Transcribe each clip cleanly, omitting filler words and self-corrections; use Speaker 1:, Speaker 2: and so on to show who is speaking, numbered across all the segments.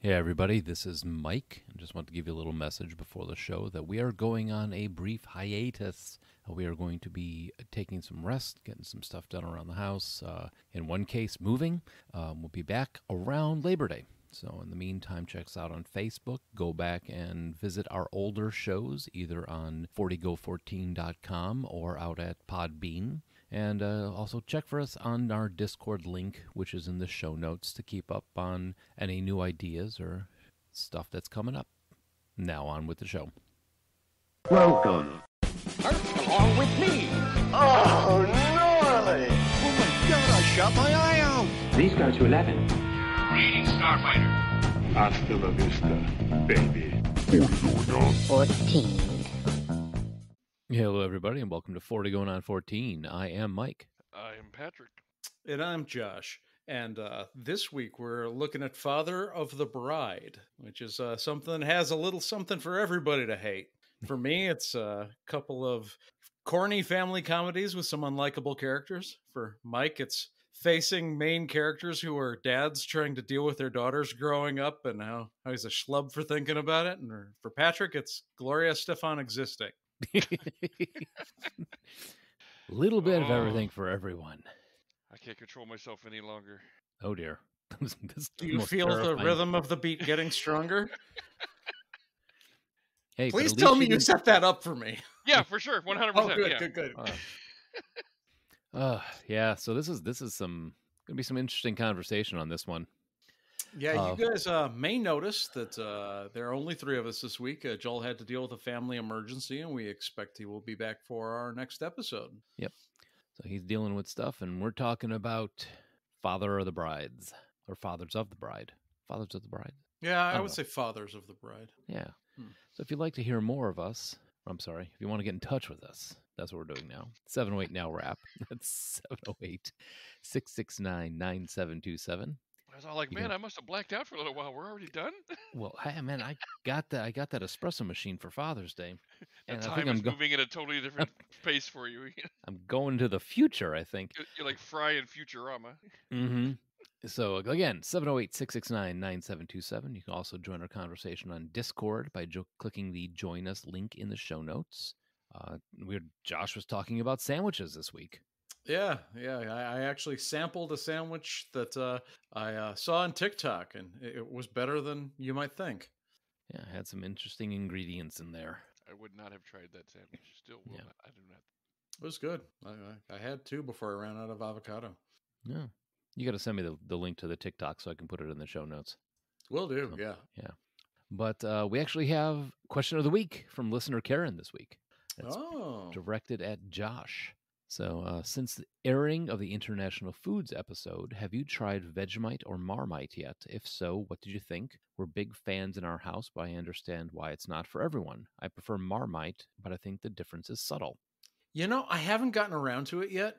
Speaker 1: Hey everybody, this is Mike. I just want to give you a little message before the show that we are going on a brief hiatus. We are going to be taking some rest, getting some stuff done around the house. In one case, moving. We'll be back around Labor Day. So in the meantime, check us out on Facebook. Go back and visit our older shows, either on 40go14.com or out at Podbean. And also check for us on our Discord link, which is in the show notes, to keep up on any new ideas or stuff that's coming up. Now on with the show.
Speaker 2: Welcome.
Speaker 3: Along with me.
Speaker 2: Oh, gnarly!
Speaker 3: Oh my God, I shot my eye out.
Speaker 2: Please go to 11.
Speaker 4: Reading Starfighter.
Speaker 5: Hasta la vista, baby.
Speaker 6: 14.
Speaker 1: Hello, everybody, and welcome to 40 Going on 14. I am Mike.
Speaker 7: I am Patrick.
Speaker 8: And I'm Josh. And this week we're looking at Father of the Bride, which is something that has a little something for everybody to hate. For me, it's a couple of corny family comedies with some unlikable characters. For Mike, it's facing main characters who are dads trying to deal with their daughters growing up and how he's a schlub for thinking about it. And for Patrick, it's Gloria Stefan existing.
Speaker 1: Little bit of everything for everyone.
Speaker 7: I can't control myself any longer.
Speaker 1: Oh, dear.
Speaker 8: Do you feel the rhythm of the beat getting stronger?
Speaker 1: Hey,
Speaker 8: Please tell me you set that up for me.
Speaker 7: Yeah, for sure. 100%.
Speaker 8: Oh, good,
Speaker 7: yeah.
Speaker 8: good.
Speaker 1: Yeah, so this is some going to be some interesting conversation on this one.
Speaker 8: Yeah, you guys may notice that there are only three of us this week. Joel had to deal with a family emergency, and we expect he will be back for our next episode.
Speaker 1: Yep. So he's dealing with stuff, and we're talking about Father of the Brides, or Fathers of the Bride. Fathers of the Bride?
Speaker 8: Yeah, I would
Speaker 1: know.
Speaker 8: say Fathers of the Bride.
Speaker 1: Yeah. So if you'd like to hear more of us, I'm sorry, if you want to get in touch with us, that's what we're doing now. 708 Now Rap. That's 708-669-9727.
Speaker 7: I was all like, man, I must have blacked out for a little while. We're already done?
Speaker 1: Well, man, I got that espresso machine for Father's Day.
Speaker 7: The
Speaker 1: And I
Speaker 7: time
Speaker 1: think
Speaker 7: is moving at a totally different pace for you.
Speaker 1: I'm going to the future, I think.
Speaker 7: You're like Fry in Futurama.
Speaker 1: Mm-hmm. So again, 708-669-9727. You can also join our conversation on Discord by clicking the Join Us link in the show notes. Josh was talking about sandwiches this week.
Speaker 8: Yeah. I actually sampled a sandwich that I saw on TikTok, and it was better than you might think.
Speaker 1: Yeah, it had some interesting ingredients in there.
Speaker 7: I would not have tried that sandwich. Still will not. I do not.
Speaker 8: It was good. I had two before I ran out of avocado.
Speaker 1: Yeah. You got to send me the link to the TikTok so I can put it in the show notes.
Speaker 8: Will do,
Speaker 1: So,
Speaker 8: yeah.
Speaker 1: But we actually have question of the week from listener Karen this week. It's
Speaker 8: Oh.
Speaker 1: directed at Josh. So since the airing of the International Foods episode, have you tried Vegemite or Marmite yet? If so, what did you think? We're big fans in our house, but I understand why it's not for everyone. I prefer Marmite, but I think the difference is subtle.
Speaker 8: You know, I haven't gotten around to it yet.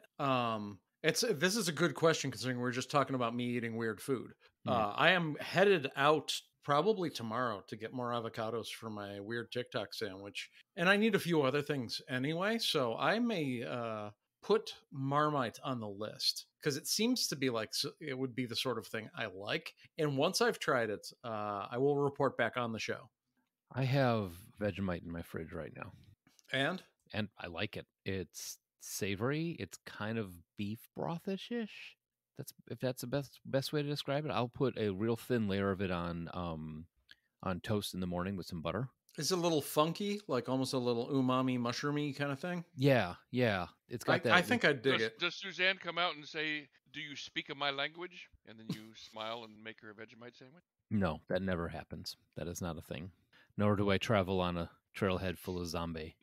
Speaker 8: This is a good question considering we're just talking about me eating weird food. I am headed out probably tomorrow to get more avocados for my weird TikTok sandwich, and I need a few other things anyway. So I may put Marmite on the list because it seems to be like it would be the sort of thing I like. And once I've tried it, I will report back on the show.
Speaker 1: I have Vegemite in my fridge right now.
Speaker 8: And
Speaker 1: I like it. It's savory. It's kind of beef brothish. If that's the best way to describe it. I'll put a real thin layer of it on toast in the morning with some butter.
Speaker 8: it's a little funky, like almost a little umami, mushroomy kind of thing.
Speaker 1: Yeah. It's got that.
Speaker 8: I think I'd dig it.
Speaker 7: Does Suzanne come out and say, "Do you speak of my language?" And then you smile and make her a Vegemite sandwich?
Speaker 1: No, that never happens. That is not a thing. Nor do I travel on a trailhead full of zombie.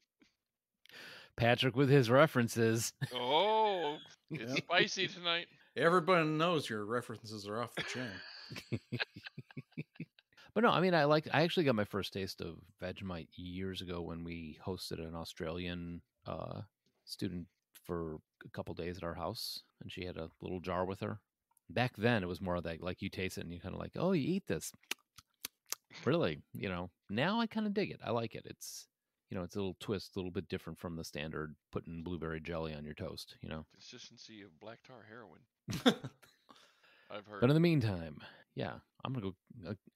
Speaker 1: Patrick with his references.
Speaker 7: Oh, it's spicy tonight.
Speaker 8: Everybody knows your references are off the chain.
Speaker 1: But no, I mean, I actually got my first taste of Vegemite years ago when we hosted an Australian student for a couple days at our house, and she had a little jar with her. Back then, it was more of that, like, you taste it and you kind of like, oh, you eat this. Really, now I kind of dig it. I like it. It's, it's a little twist, a little bit different from the standard putting blueberry jelly on your toast,
Speaker 7: Consistency of black tar heroin. I've heard.
Speaker 1: But in the meantime, yeah, I'm gonna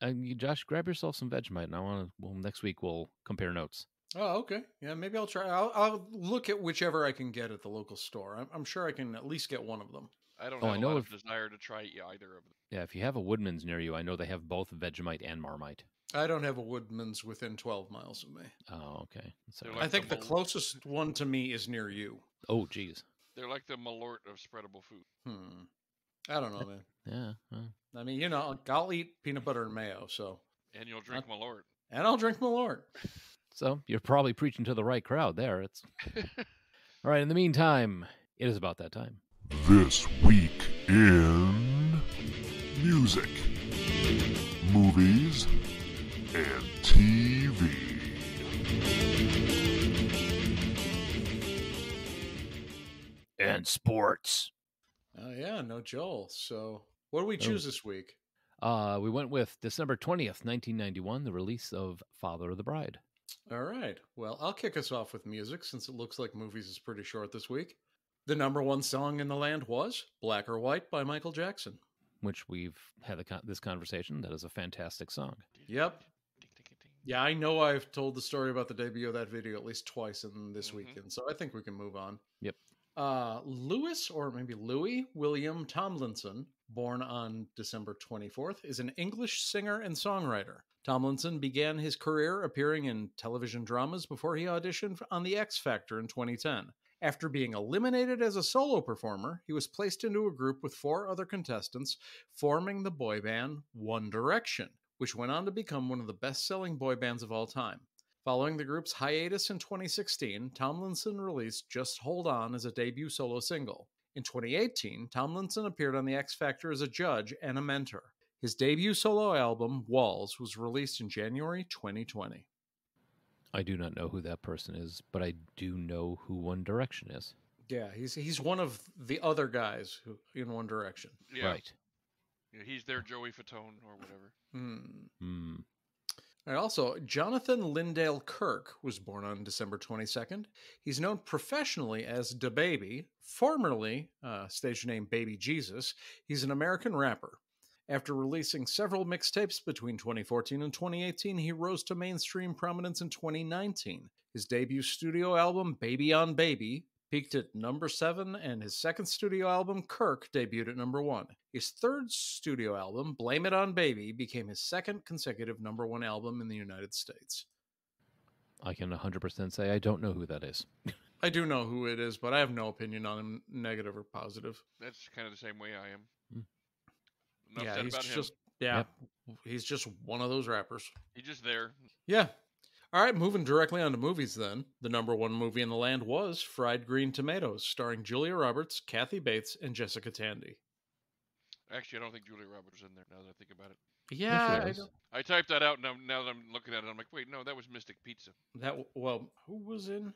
Speaker 1: go. Josh, grab yourself some Vegemite, and I want to. Well, next week we'll compare notes.
Speaker 8: Oh, okay. Yeah, maybe I'll try. I'll look at whichever I can get at the local store. I'm sure I can at least get one of them.
Speaker 7: I don't
Speaker 1: Oh,
Speaker 7: have
Speaker 1: I
Speaker 7: a
Speaker 1: know
Speaker 7: lot
Speaker 1: if-
Speaker 7: of desire to try either of them.
Speaker 1: Yeah, if you have a Woodman's near you, I know they have both Vegemite and Marmite.
Speaker 8: I don't have a Woodman's within 12 miles of me.
Speaker 1: Oh, okay.
Speaker 7: They're
Speaker 1: Sorry.
Speaker 7: like
Speaker 8: I think the
Speaker 7: the
Speaker 8: closest one to me is near you.
Speaker 1: Oh, geez.
Speaker 7: They're like the Malort of spreadable food.
Speaker 8: I don't know, man.
Speaker 1: Yeah. Well,
Speaker 8: I mean, I'll eat peanut butter and mayo, so.
Speaker 7: And you'll drink Malort.
Speaker 8: And I'll drink Malort.
Speaker 1: so you're probably preaching to the right crowd there. It's all right. In the meantime, it is about that time.
Speaker 5: This week in music, movies, and TV.
Speaker 1: And sports.
Speaker 8: Oh, yeah, no Joel. So, what do we choose this week?
Speaker 1: We went with December 20th, 1991, the release of Father of the Bride.
Speaker 8: All right. Well, I'll kick us off with music since it looks like movies is pretty short this week. The number one song in the land was Black or White by Michael Jackson.
Speaker 1: Which we've had this conversation. That is a fantastic song.
Speaker 8: Yep. Yeah, I know I've told the story about the debut of that video at least twice in this weekend, so I think we can move on.
Speaker 1: Yep.
Speaker 8: Louis, or maybe Louis William Tomlinson, born on December 24th, is an English singer and songwriter. Tomlinson began his career appearing in television dramas before he auditioned on The X Factor in 2010. After being eliminated as a solo performer, he was placed into a group with 4 other contestants, forming the boy band One Direction, which went on to become one of the best-selling boy bands of all time. Following the group's hiatus in 2016, Tomlinson released Just Hold On as a debut solo single. In 2018, Tomlinson appeared on The X Factor as a judge and a mentor. His debut solo album, Walls, was released in January 2020.
Speaker 1: I do not know who that person is, but I do know who One Direction is.
Speaker 8: Yeah, he's one of the other guys who in One Direction.
Speaker 7: Yeah.
Speaker 1: Right.
Speaker 7: Yeah, he's their Joey Fatone or whatever.
Speaker 8: And also, Jonathan Lindale Kirk was born on December 22nd. He's known professionally as DaBaby, formerly stage name Baby Jesus. He's an American rapper. After releasing several mixtapes between 2014 and 2018, he rose to mainstream prominence in 2019. His debut studio album, Baby on Baby, peaked at number 7, and his second studio album, Kirk, debuted at number 1. His third studio album, Blame It on Baby, became his second consecutive number 1 album in the United States.
Speaker 1: I can 100% say I don't know who that is.
Speaker 8: I do know who it is, but I have no opinion on him, negative or positive.
Speaker 7: That's kind of the same way I am. Enough
Speaker 8: Yeah,
Speaker 7: said
Speaker 8: he's
Speaker 7: about him.
Speaker 8: just he's just one of those rappers.
Speaker 7: He's just there.
Speaker 8: Yeah. All right, moving directly on to movies then. The number 1 movie in the land was Fried Green Tomatoes, starring Julia Roberts, Kathy Bates, and Jessica Tandy.
Speaker 7: Actually, I don't think Julia Roberts was in there now that I think about it.
Speaker 8: Yeah,
Speaker 1: Yes,
Speaker 7: I typed that out, and now that I'm looking at it, I'm like, wait, no, that was Mystic Pizza.
Speaker 8: who was in?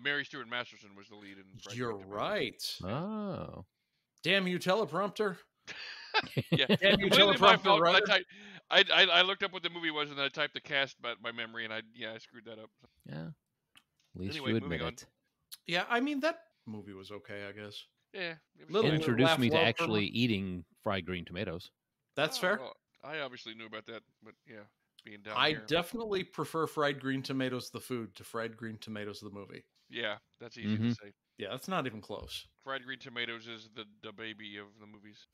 Speaker 7: Mary Stuart Masterson was the lead in Fried
Speaker 8: You're
Speaker 7: Green Tomatoes.
Speaker 8: right.
Speaker 1: Oh.
Speaker 8: Damn you, teleprompter.
Speaker 7: Yeah,
Speaker 8: Damn you,
Speaker 7: completely my
Speaker 8: teleprompter
Speaker 7: fault.
Speaker 8: writer.
Speaker 7: I looked up what the movie was, and then I typed the cast by memory, and I screwed that up.
Speaker 1: Yeah. At least
Speaker 7: Anyway,
Speaker 1: you admit
Speaker 7: moving on.
Speaker 1: it.
Speaker 8: Yeah, I mean, that movie was okay, I guess.
Speaker 7: Yeah, it was
Speaker 8: Little
Speaker 7: fine.
Speaker 1: Introduced
Speaker 8: laugh
Speaker 1: me to
Speaker 8: love
Speaker 1: actually eating fried green tomatoes.
Speaker 8: That's
Speaker 7: Oh,
Speaker 8: fair.
Speaker 7: well, I obviously knew about that, but yeah, being down
Speaker 8: I
Speaker 7: here.
Speaker 8: definitely prefer Fried Green Tomatoes, the food, to Fried Green Tomatoes, the movie.
Speaker 7: Yeah, that's easy to
Speaker 1: Mhm.
Speaker 7: say.
Speaker 8: Yeah, that's not even close.
Speaker 7: Fried Green Tomatoes is the baby of the movies.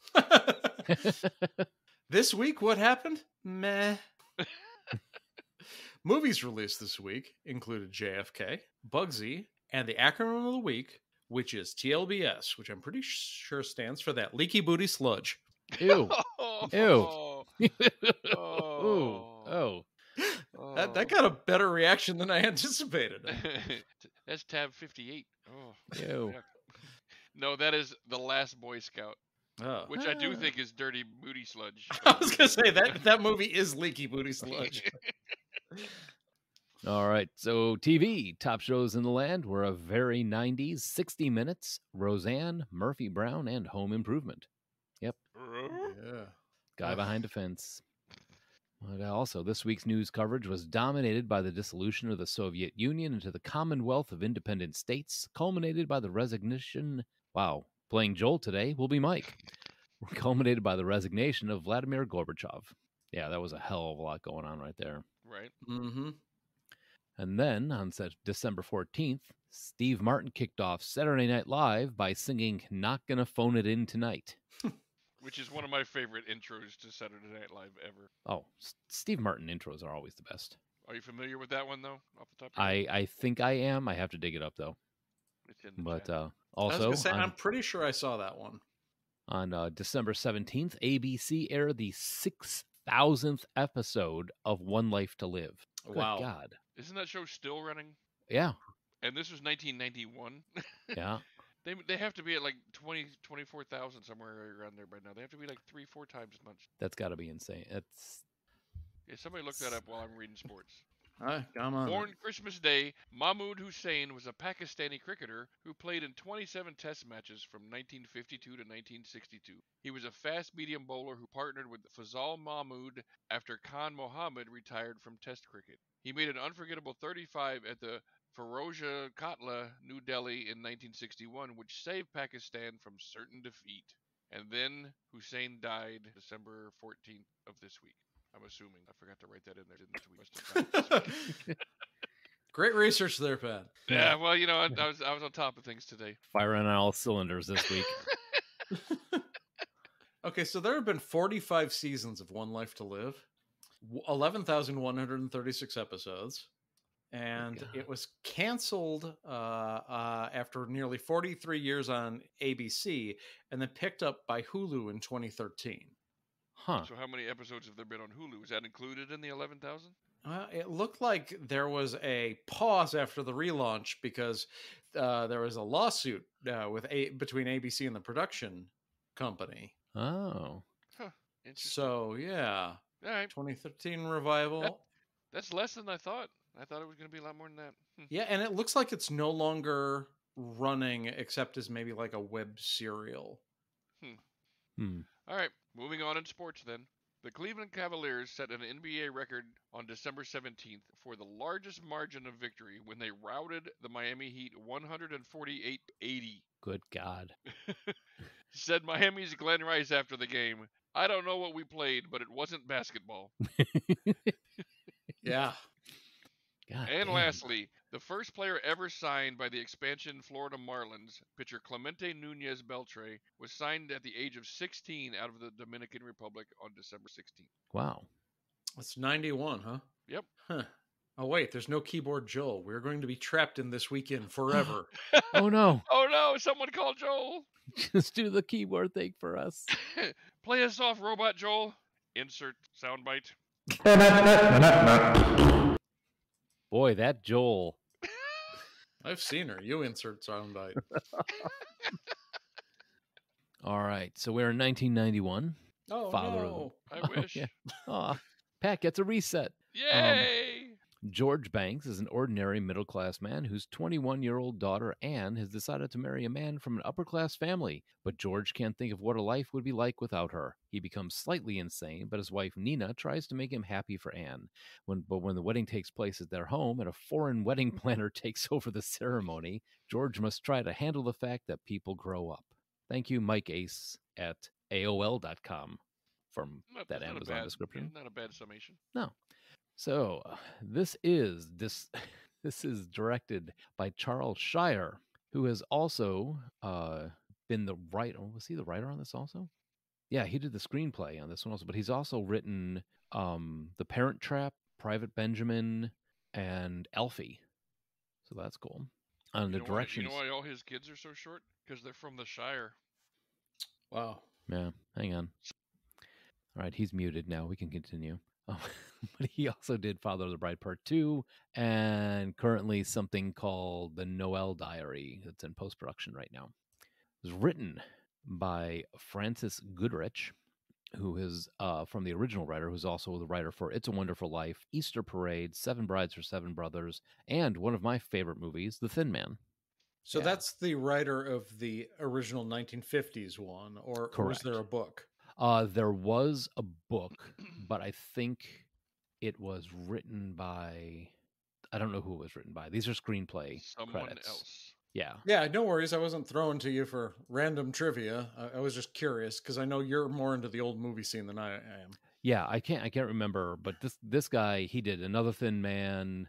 Speaker 8: This week, what happened? Meh. Movies released this week included JFK, Bugsy, and the acronym of the week, which is TLBS, which I'm pretty sure stands for that leaky booty sludge.
Speaker 1: Ew. Ew.
Speaker 7: Oh,
Speaker 1: Ooh. Oh.
Speaker 8: That got a better reaction than I anticipated.
Speaker 7: That's tab 58. Oh,
Speaker 1: Ew.
Speaker 7: yuck. No, that is the Last Boy Scout,
Speaker 8: Oh.
Speaker 7: which I do think is dirty booty sludge.
Speaker 8: I was gonna say that movie is leaky booty sludge.
Speaker 1: All right. So TV top shows in the land were a very 90s, 60 Minutes, Roseanne, Murphy Brown, and Home Improvement.
Speaker 8: Yeah.
Speaker 1: Guy behind a fence. But also, this week's news coverage was dominated by the dissolution of the Soviet Union into the Commonwealth of Independent States, culminated by the resignation. Wow. Playing Joel today will be Mike. culminated by the resignation of Vladimir Gorbachev. Yeah, that was a hell of a lot going on right there.
Speaker 7: Right.
Speaker 8: Mm-hmm.
Speaker 1: And then on December 14th, Steve Martin kicked off Saturday Night Live by singing Not Gonna Phone It In Tonight.
Speaker 7: Which is one of my favorite intros to Saturday Night Live ever.
Speaker 1: Oh, Steve Martin intros are always the best.
Speaker 7: Are you familiar with that one, though, off the top of your head?
Speaker 1: I think I am. I have to dig it up, though.
Speaker 7: It's in the
Speaker 1: But
Speaker 7: chat.
Speaker 8: I was
Speaker 1: also,
Speaker 8: gonna say, I'm pretty sure I saw that one.
Speaker 1: on December 17th, ABC aired the 6,000th episode of One Life to Live. Good
Speaker 8: Wow.
Speaker 1: God.
Speaker 7: Isn't that show still running?
Speaker 1: Yeah.
Speaker 7: And this was 1991.
Speaker 1: Yeah.
Speaker 7: They have to be at like 24,000 somewhere around there by now. They have to be like 3-4 times as much.
Speaker 1: That's got to be insane. It's
Speaker 7: Yeah, somebody look that up while I'm reading sports.
Speaker 8: Come on.
Speaker 7: Born Christmas Day, Mahmood Hussain was a Pakistani cricketer who played in 27 test matches from 1952 to 1962. He was a fast medium bowler who partnered with Fazal Mahmood after Khan Mohammed retired from test cricket. He made an unforgettable 35 at the Firozia Kotla, New Delhi in 1961, which saved Pakistan from certain defeat. And then Hussain died December 14th of this week. I'm assuming. I forgot to write that in there, didn't we? Must have died this week.
Speaker 8: Great research there, Pat.
Speaker 7: Yeah, well, you know, I was on top of things today.
Speaker 1: firing on all cylinders this week.
Speaker 8: Okay, so there have been 45 seasons of One Life to Live, 11,136 episodes, and
Speaker 1: God.
Speaker 8: it was canceled after nearly 43 years on ABC, and then picked up by Hulu in 2013.
Speaker 1: Huh.
Speaker 7: So how many episodes have there been on Hulu? Is that included in the 11,000?
Speaker 8: It looked like there was a pause after the relaunch because there was a lawsuit between ABC and the production company.
Speaker 1: Oh.
Speaker 7: Huh. Interesting.
Speaker 8: So yeah,
Speaker 7: All right.
Speaker 8: 2013 revival.
Speaker 7: That's less than I thought. I thought it was going to be a lot more than that.
Speaker 8: Yeah, and it looks like it's no longer running except as maybe like a web serial.
Speaker 1: Hmm.
Speaker 7: All right. Moving on in sports then. The Cleveland Cavaliers set an NBA record on December 17th for the largest margin of victory when they routed the Miami Heat 148-80.
Speaker 1: Good God.
Speaker 7: Said Miami's Glenn Rice after the game, "I don't know what we played, but it wasn't basketball."
Speaker 8: Yeah.
Speaker 1: God
Speaker 7: And
Speaker 1: damn.
Speaker 7: lastly, the first player ever signed by the expansion Florida Marlins, pitcher Clemente Nunez Beltre, was signed at the age of 16 out of the Dominican Republic on December 16th.
Speaker 1: Wow.
Speaker 8: That's 91, huh?
Speaker 7: Yep.
Speaker 8: Huh. Oh, wait, there's no keyboard Joel. We're going to be trapped in this weekend forever.
Speaker 1: Oh, no.
Speaker 7: Oh no, someone called Joel.
Speaker 1: Just do the keyboard thing for us.
Speaker 7: Play us off, Robot Joel. Insert soundbite.
Speaker 1: Boy, that Joel.
Speaker 8: I've seen her. You insert soundbite.
Speaker 1: All right. So we're in 1991.
Speaker 8: Oh,
Speaker 1: Father of-
Speaker 8: no.
Speaker 7: I wish.
Speaker 1: Yeah. Aw, Pat gets a reset.
Speaker 7: Yay!
Speaker 1: George Banks is an ordinary middle-class man whose 21-year-old daughter, Anne, has decided to marry a man from an upper-class family. But George can't think of what a life would be like without her. He becomes slightly insane, but his wife, Nina, tries to make him happy for Anne. When the wedding takes place at their home and a foreign wedding planner takes over the ceremony, George must try to handle the fact that people grow up. Thank you, Mike Ace at AOL.com from that
Speaker 7: Not a
Speaker 1: Amazon
Speaker 7: bad-
Speaker 1: description.
Speaker 7: Not a bad summation.
Speaker 1: No. So this is directed by Charles Shire, who has also been the writer. Was he the writer on this also? Yeah, he did the screenplay on this one also, but he's also written The Parent Trap, Private Benjamin, and Elfie. So that's cool. On the directions.
Speaker 7: You know why all his kids are so short? Because they're from the Shire.
Speaker 8: Wow.
Speaker 1: Yeah, hang on. All right, he's muted now. We can continue. But he also did Father of the Bride Part 2 and currently something called The Noel Diary that's in post-production right now. It was written by Francis Goodrich, who is from the original writer, who's also the writer for It's a Wonderful Life, Easter Parade, Seven Brides for Seven Brothers, and one of my favorite movies, The Thin Man.
Speaker 8: So
Speaker 1: Yeah.
Speaker 8: that's the writer of the original 1950s one, or was
Speaker 1: Correct.
Speaker 8: there a book?
Speaker 1: There was a book, but I think it was written by, I don't know who it was written by. These are screenplay
Speaker 7: Someone
Speaker 1: credits.
Speaker 7: else.
Speaker 1: Yeah.
Speaker 8: Yeah, no worries. I wasn't throwing to you for random trivia. I was just curious because I know you're more into the old movie scene than I am.
Speaker 1: Yeah, I can't remember, but this guy, he did Another Thin Man,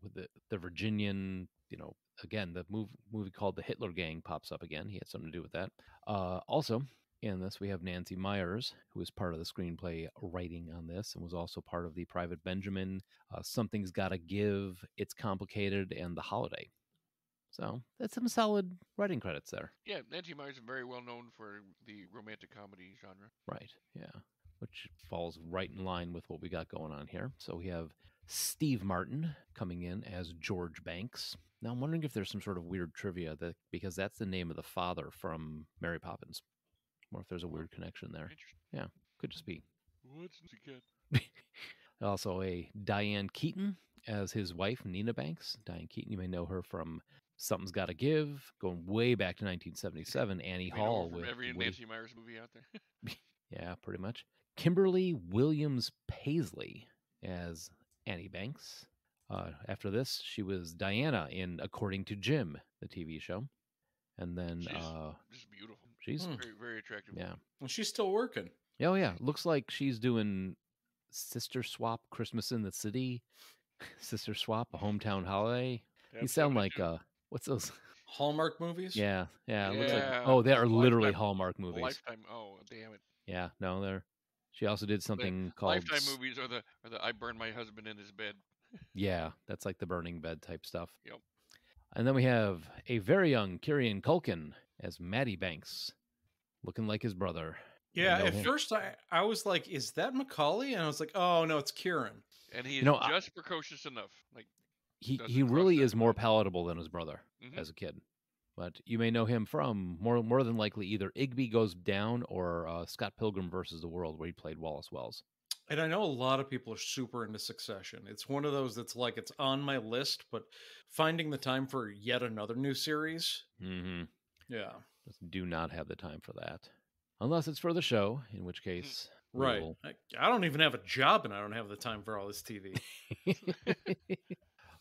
Speaker 1: with the Virginian, again, the movie called The Hitler Gang pops up again. He had something to do with that. Also in this, we have Nancy Myers, who was part of the screenplay writing on this and was also part of the Private Benjamin, Something's Gotta Give, It's Complicated, and The Holiday. So that's some solid writing credits there.
Speaker 7: Yeah, Nancy Myers is very well known for the romantic comedy genre.
Speaker 1: Right, yeah. Which falls right in line with what we got going on here. So we have Steve Martin coming in as George Banks. Now I'm wondering if there's some sort of weird trivia because that's the name of the father from Mary Poppins. Or if there's a weird connection there. Yeah, could just be.
Speaker 7: What's the kid?
Speaker 1: Also a Diane Keaton as his wife, Nina Banks. Diane Keaton, you may know her from Something's Gotta Give, going way back to 1977. Annie Hall
Speaker 7: from
Speaker 1: with
Speaker 7: every Nancy Myers movie out there.
Speaker 1: Yeah, pretty much. Kimberly Williams Paisley as Annie Banks. After this, she was Diana in According to Jim, the TV show. And then
Speaker 7: she's just beautiful.
Speaker 1: She's
Speaker 7: very, very attractive.
Speaker 1: Yeah.
Speaker 8: Well, she's still working.
Speaker 1: Oh yeah, looks like she's doing Sister Swap Christmas in the City, Sister Swap A Hometown Holiday. You sound like what's those
Speaker 8: Hallmark movies?
Speaker 1: Yeah. It looks
Speaker 7: Yeah.
Speaker 1: like they are literally
Speaker 7: Lifetime-
Speaker 1: Hallmark movies.
Speaker 7: Lifetime. Oh, damn it.
Speaker 1: Yeah, no, they're. She also did something called
Speaker 7: Lifetime movies are the I burned my husband in his bed.
Speaker 1: Yeah, that's like the burning bed type stuff.
Speaker 7: Yep.
Speaker 1: And then we have a very young Kieran Culkin as Matty Banks, looking like his brother.
Speaker 8: Yeah, at first I was like, is that Macaulay? And I was like, oh no, it's Kieran.
Speaker 7: And he's just precocious enough. Like
Speaker 1: he really is more palatable than his brother as a kid. But you may know him from more than likely either Igby Goes Down or Scott Pilgrim versus the World, where he played Wallace Wells.
Speaker 8: And I know a lot of people are super into Succession. It's one of those that's like it's on my list, but finding the time for yet another new series.
Speaker 1: Mm-hmm.
Speaker 8: Yeah.
Speaker 1: Just do not have the time for that. Unless it's for the show, in which case...
Speaker 8: Right. I don't even have a job and I don't have the time for all this TV.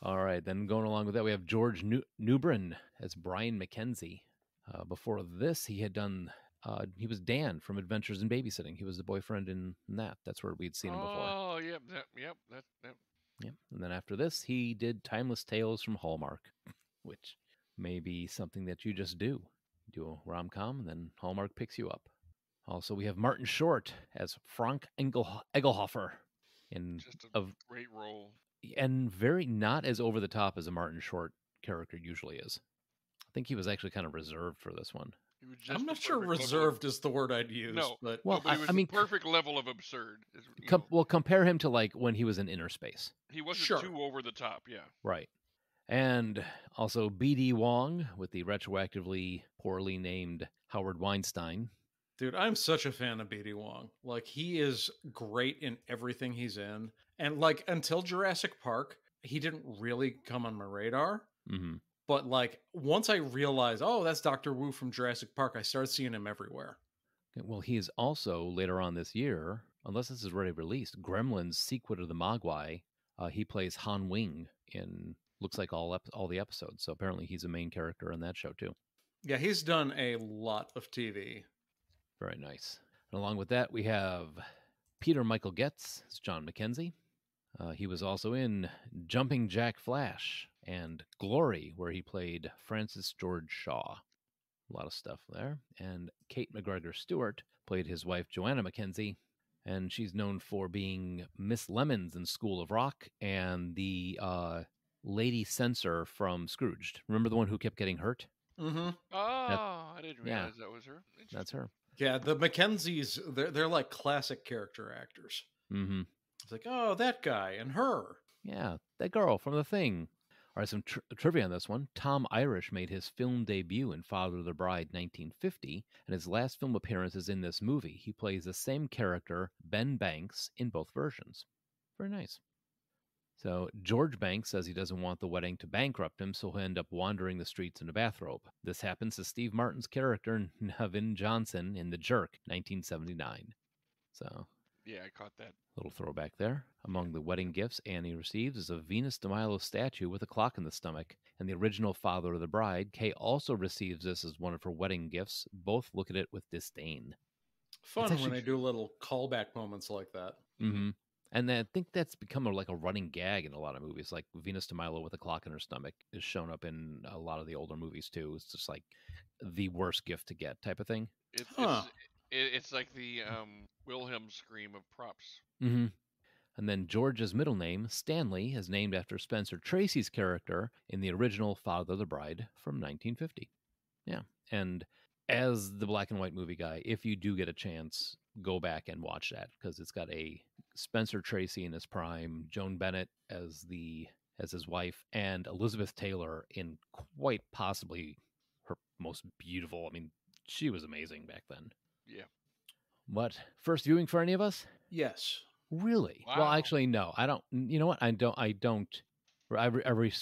Speaker 1: All right, then going along with that, we have George Newbrin as Brian McKenzie. Before this, he had done... he was Dan from Adventures in Babysitting. He was the boyfriend in that. That's where we'd seen him before.
Speaker 7: Oh, yep.
Speaker 1: Yep. And then after this, he did Timeless Tales from Hallmark, which may be something that you just do. Do a rom-com, and then Hallmark picks you up. Also, we have Martin Short as Frank Egelhofer.
Speaker 7: Just a great role.
Speaker 1: And very not as over-the-top as a Martin Short character usually is. I think he was actually kind of reserved for this one.
Speaker 8: I'm not sure reserved is the word I'd use.
Speaker 7: No,
Speaker 8: but
Speaker 1: I mean,
Speaker 7: the perfect level of absurd.
Speaker 1: Well, compare him to like when he was in Inner Space.
Speaker 7: He wasn't too over the top, yeah.
Speaker 1: Right. And also B.D. Wong with the retroactively poorly named Howard Weinstein.
Speaker 8: Dude, I'm such a fan of B.D. Wong. Like, he is great in everything he's in. And, like, until Jurassic Park, he didn't really come on my radar.
Speaker 1: Mm-hmm.
Speaker 8: But, like, once I realized, oh, that's Dr. Wu from Jurassic Park, I started seeing him everywhere.
Speaker 1: Well, he is also, later on this year, unless this is already released, Gremlins Sequel to the Mogwai. He plays Han Wing in, looks like all the episodes. So apparently he's a main character in that show, too.
Speaker 8: Yeah, he's done a lot of TV.
Speaker 1: Very nice. And along with that, we have Peter Michael Getz as John McKenzie. He was also in Jumping Jack Flash and Glory, where he played Francis George Shaw. A lot of stuff there. And Kate McGregor Stewart played his wife, Joanna McKenzie, and she's known for being Miss Lemons in School of Rock and the Lady Censor from Scrooged. Remember the one who kept getting hurt?
Speaker 8: Mm-hmm.
Speaker 7: I didn't realize that was her.
Speaker 1: That's her.
Speaker 8: Yeah, the Mackenzies, they're like classic character actors.
Speaker 1: Mm-hmm.
Speaker 8: It's like, oh, that guy and her.
Speaker 1: Yeah, that girl from The Thing. All right, some trivia on this one. Tom Irish made his film debut in Father of the Bride 1950, and his last film appearance is in this movie. He plays the same character, Ben Banks, in both versions. Very nice. So George Banks says he doesn't want the wedding to bankrupt him, so he'll end up wandering the streets in a bathrobe. This happens to Steve Martin's character, Nevin Johnson, in The Jerk, 1979. So
Speaker 7: Yeah, I caught that.
Speaker 1: Little throwback there. Among the wedding gifts Annie receives is a Venus de Milo statue with a clock in the stomach. And the original father of the bride, Kay, also receives this as one of her wedding gifts. Both look at it with disdain.
Speaker 8: Fun when they do little callback moments like that.
Speaker 1: Mm-hmm. And I think that's become like a running gag in a lot of movies. Like Venus de Milo with a clock in her stomach is shown up in a lot of the older movies too. It's just like the worst gift to get type of thing.
Speaker 7: It's like the Wilhelm scream of props.
Speaker 1: Mm-hmm. And then George's middle name, Stanley, is named after Spencer Tracy's character in the original Father of the Bride from 1950. Yeah. And as the black and white movie guy, if you do get a chance, go back and watch that because it's got a Spencer Tracy in his prime, Joan Bennett as his wife, and Elizabeth Taylor in quite possibly her most beautiful. I mean, she was amazing back then.
Speaker 7: Yeah.
Speaker 1: What? First viewing for any of us?
Speaker 8: Yes.
Speaker 1: Really?
Speaker 7: Wow.
Speaker 1: Well, actually, no. I don't. You know what? I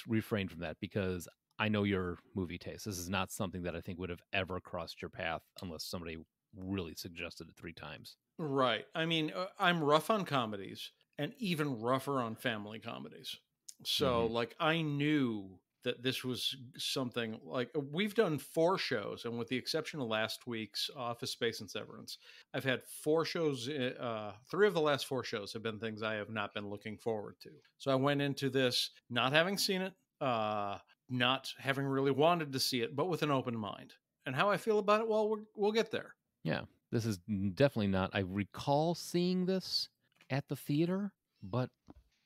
Speaker 1: refrain from that because I know your movie taste. This is not something that I think would have ever crossed your path unless somebody really suggested it 3 times.
Speaker 8: Right. I mean, I'm rough on comedies and even rougher on family comedies. So, like, I knew that this was something like we've done 4 shows, and with the exception of last week's Office Space and Severance, I've had 4 shows. 3 of the last 4 shows have been things I have not been looking forward to. So I went into this not having seen it, not having really wanted to see it, but with an open mind. And how I feel about it, well, we'll get there.
Speaker 1: Yeah, this is definitely not. I recall seeing this at the theater, but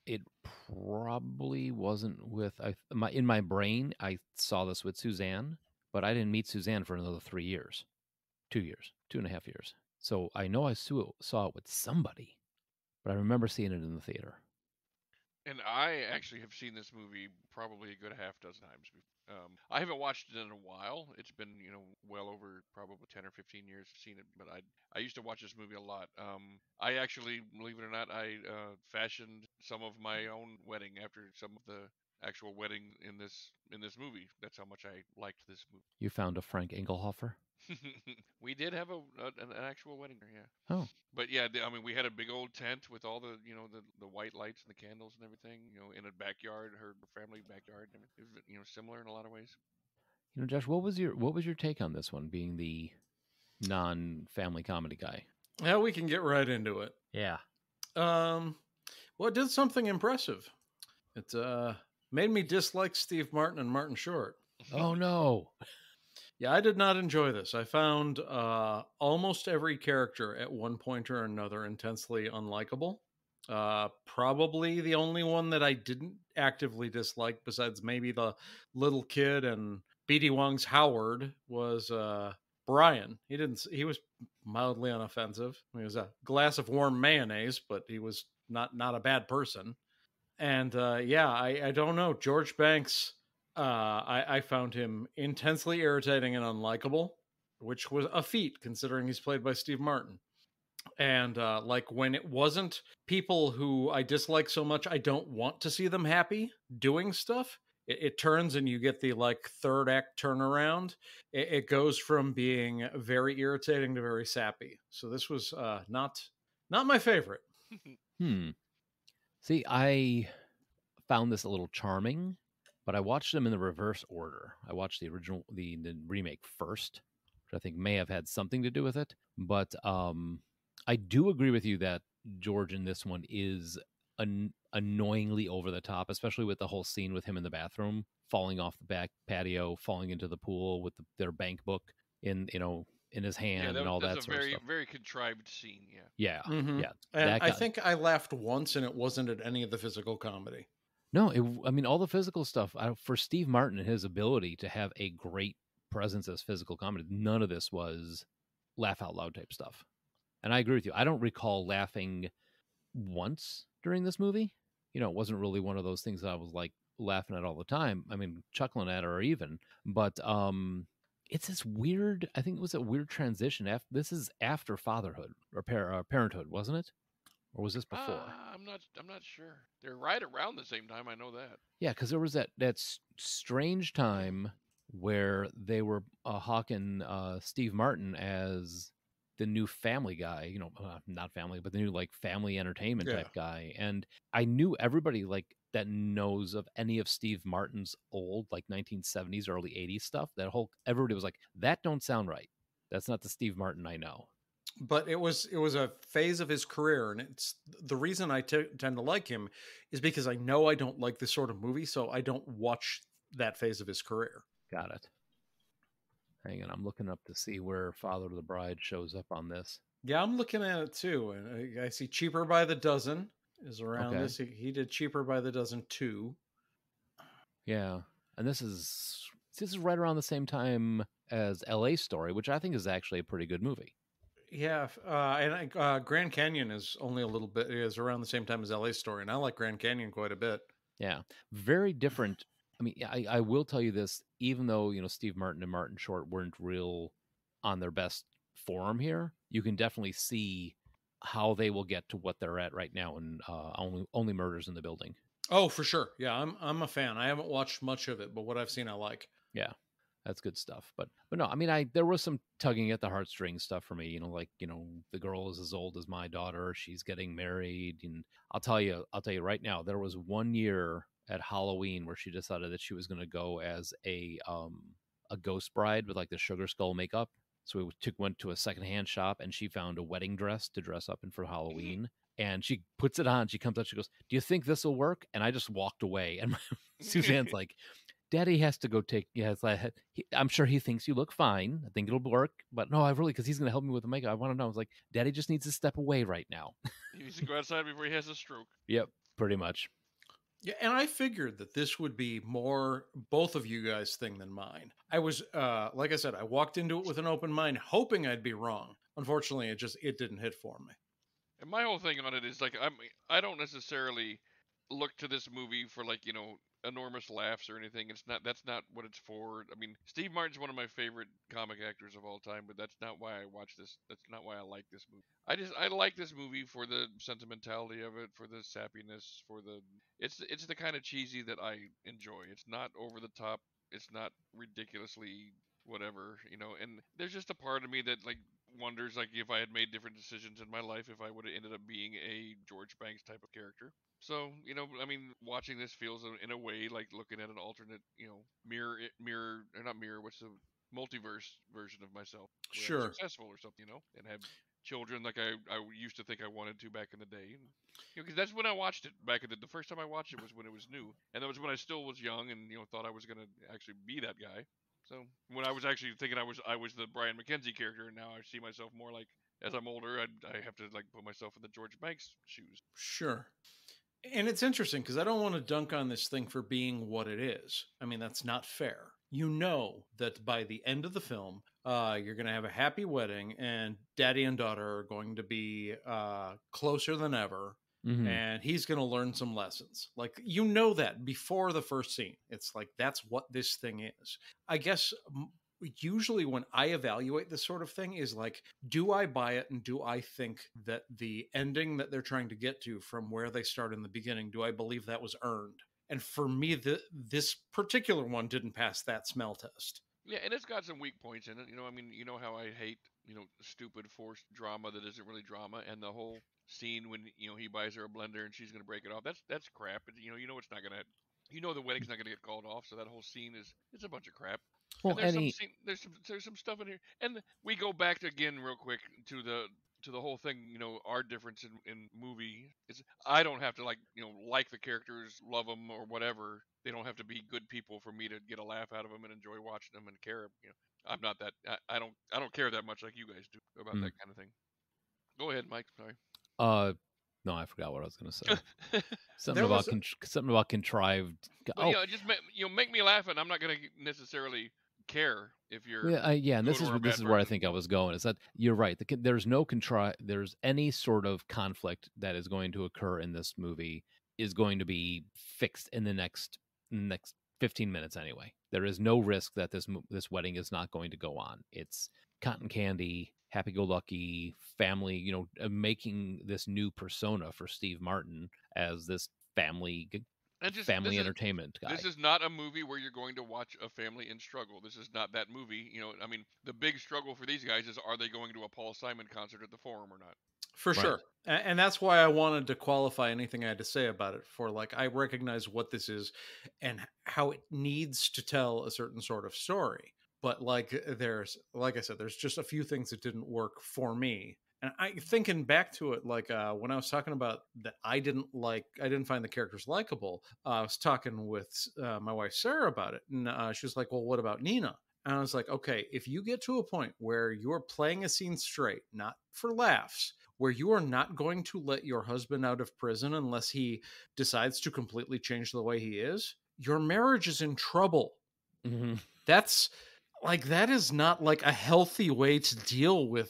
Speaker 1: it probably wasn't with. In my brain, I saw this with Suzanne, but I didn't meet Suzanne for another 3 years, 2 years, 2.5 years. So I know I saw it with somebody, but I remember seeing it in the theater.
Speaker 7: And I actually have seen this movie probably a good half dozen times. I haven't watched it in a while. It's been, well over probably 10 or 15 years I've seen it, but I used to watch this movie a lot. I actually, believe it or not, I fashioned some of my own wedding after some of the actual wedding in this movie. That's how much I liked this movie.
Speaker 1: You found a Frank Engelhofer?
Speaker 7: We did have an actual wedding there, yeah.
Speaker 1: Oh.
Speaker 7: But yeah, I mean, we had a big old tent with all the, the white lights and the candles and everything, in a backyard, her family backyard. And it was, similar in a lot of ways.
Speaker 1: Josh, what was your take on this one, being the non-family comedy guy?
Speaker 8: Yeah, we can get right into it.
Speaker 1: Yeah.
Speaker 8: Well, it did something impressive. It made me dislike Steve Martin and Martin Short.
Speaker 1: Oh, no.
Speaker 8: Yeah, I did not enjoy this. I found almost every character at one point or another intensely unlikable. Probably the only one that I didn't actively dislike, besides maybe the little kid and B.D. Wong's Howard, was Brian. He was mildly unoffensive. He was a glass of warm mayonnaise, but he was not a bad person. And I don't know. George Banks, I found him intensely irritating and unlikable, which was a feat considering he's played by Steve Martin. And like when it wasn't people who I dislike so much, I don't want to see them happy doing stuff. It turns and you get the like third act turnaround. It goes from being very irritating to very sappy. So this was not my favorite.
Speaker 1: See, I found this a little charming, but I watched them in the reverse order. I watched the original, the remake first, which I think may have had something to do with it. But I do agree with you that George in this one is annoyingly over the top, especially with the whole scene with him in the bathroom, falling off the back patio, falling into the pool with their bank book in his hand and all that sort of stuff.
Speaker 7: Very contrived scene, yeah.
Speaker 1: Yeah, yeah.
Speaker 8: And I think I laughed once, and it wasn't at any of the physical comedy.
Speaker 1: No, all the physical stuff, for Steve Martin and his ability to have a great presence as physical comedy, none of this was laugh out loud type stuff. And I agree with you. I don't recall laughing once during this movie. It wasn't really one of those things that I was like laughing at all the time. I mean, chuckling at or even, but it's this weird, I think it was a weird transition. This is after fatherhood or parenthood, wasn't it? Or was this before?
Speaker 7: I'm not sure. They're right around the same time. I know that.
Speaker 1: Yeah, because there was that strange time where they were hawking Steve Martin as the new Family Guy, not Family, but the new like family entertainment
Speaker 8: Yeah.
Speaker 1: type guy. And I knew everybody like that knows of any of Steve Martin's old like 1970s, early 80s stuff. Everybody was like, that don't sound right. That's not the Steve Martin I know.
Speaker 8: But it was a phase of his career, and it's the reason I tend to like him is because I know I don't like this sort of movie, so I don't watch that phase of his career.
Speaker 1: Got it. Hang on, I'm looking up to see where Father of the Bride shows up on this.
Speaker 8: Yeah, I'm looking at it too, and I see Cheaper by the Dozen is around this. He did Cheaper by the Dozen 2.
Speaker 1: Yeah, and this is right around the same time as L.A. Story, which I think is actually a pretty good movie.
Speaker 8: Yeah, and Grand Canyon is only a little bit is around the same time as L.A. Story, and I like Grand Canyon quite a bit.
Speaker 1: Yeah, very different. I mean, I will tell you this, even though, Steve Martin and Martin Short weren't real on their best form here, you can definitely see how they will get to what they're at right now in Only Murders in the Building.
Speaker 8: Oh, for sure. Yeah, I'm a fan. I haven't watched much of it, but what I've seen I like.
Speaker 1: Yeah. That's good stuff. But no, I mean, there was some tugging at the heartstrings stuff for me, the girl is as old as my daughter. She's getting married. And I'll tell you right now, there was one year at Halloween where she decided that she was going to go as a ghost bride with like the sugar skull makeup. So we went to a secondhand shop and she found a wedding dress to dress up in for Halloween. And she puts it on. She comes out. She goes, "Do you think this will work?" And I just walked away. And Suzanne's like, "Daddy has to go take." Yeah, I'm sure he thinks you look fine. I think it'll work, but no, because he's going to help me with the makeup. I want to know. I was like, "Daddy just needs to step away right now."
Speaker 7: He needs to go outside before he has a stroke.
Speaker 1: Yep, pretty much.
Speaker 8: Yeah, and I figured that this would be more both of you guys' thing than mine. I was, like I said, I walked into it with an open mind, hoping I'd be wrong. Unfortunately, it didn't hit for me.
Speaker 7: And my whole thing on it is like I don't necessarily look to this movie for like enormous laughs or anything. That's not what it's for. I mean, Steve Martin's one of my favorite comic actors of all time, but that's not why I watch this. That's not why I like this movie. I like this movie for the sentimentality of it, for the sappiness, it's the kind of cheesy that I enjoy. It's not over the top. It's not ridiculously whatever, and there's just a part of me that like wonders like if I had made different decisions in my life, if I would have ended up being a George Banks type of character. So, I mean, watching this feels in a way like looking at an alternate, mirror, or not mirror, what's the multiverse version of myself? Where I'm
Speaker 8: Sure.
Speaker 7: successful or something, and have children like I used to think I wanted to back in the day. And, because that's when I watched it back in the first time I watched it was when it was new. And that was when I still was young and, thought I was going to actually be that guy. So when I was actually thinking I was the Brian McKenzie character, and now I see myself more like as I'm older, I have to like put myself in the George Banks shoes.
Speaker 8: Sure. And it's interesting because I don't want to dunk on this thing for being what it is. I mean, that's not fair. You know that by the end of the film, you're going to have a happy wedding, and daddy and daughter are going to be closer than ever.
Speaker 1: Mm-hmm.
Speaker 8: And he's going to learn some lessons. Like, that before the first scene. It's like, that's what this thing is. I guess usually when I evaluate this sort of thing is like, do I buy it? And do I think that the ending that they're trying to get to from where they start in the beginning, do I believe that was earned? And for me, this particular one didn't pass that smell test.
Speaker 7: Yeah, and it's got some weak points in it. I mean, how I hate, stupid forced drama that isn't really drama, and the whole scene when, he buys her a blender and she's going to break it off. That's crap. It's not going to, the wedding's not going to get called off, so that whole scene it's a bunch of crap.
Speaker 1: Well,
Speaker 7: and there's some stuff in here, and we go back again real quick to the whole thing. Our difference in movie is I don't have to like the characters, love them or whatever. They don't have to be good people for me to get a laugh out of them and enjoy watching them and care. I'm not that. I don't care that much like you guys do about that kind of thing. Go ahead, Mike. Sorry.
Speaker 1: No, I forgot what I was going to say.
Speaker 8: Something
Speaker 1: something about contrived.
Speaker 7: Well, just make me laugh, and I'm not going to necessarily care if you're
Speaker 1: and this is where I think I was going, is that you're right. There's any sort of conflict that is going to occur in this movie is going to be fixed in the next 15 minutes anyway. There is no risk that this wedding is not going to go on. It's cotton candy, happy-go-lucky family, making this new persona for Steve Martin as this family
Speaker 7: And just
Speaker 1: family entertainment guy.
Speaker 7: this is not a movie where you're going to watch a family in struggle. This is not that movie. I mean, the big struggle for these guys is, are they going to a Paul Simon concert at the Forum or not?
Speaker 8: For
Speaker 1: Right.
Speaker 8: sure. And that's why I wanted to qualify anything I had to say about it, for like, I recognize what this is and how it needs to tell a certain sort of story. But like I said, there's just a few things that didn't work for me. And thinking back to it, like when I was talking about that, I didn't find the characters likable. I was talking with my wife Sarah about it, and she was like, "Well, what about Nina?" And I was like, "Okay, if you get to a point where you're playing a scene straight, not for laughs, where you are not going to let your husband out of prison unless he decides to completely change the way he is, your marriage is in trouble."
Speaker 1: Mm-hmm.
Speaker 8: That is not like a healthy way to deal with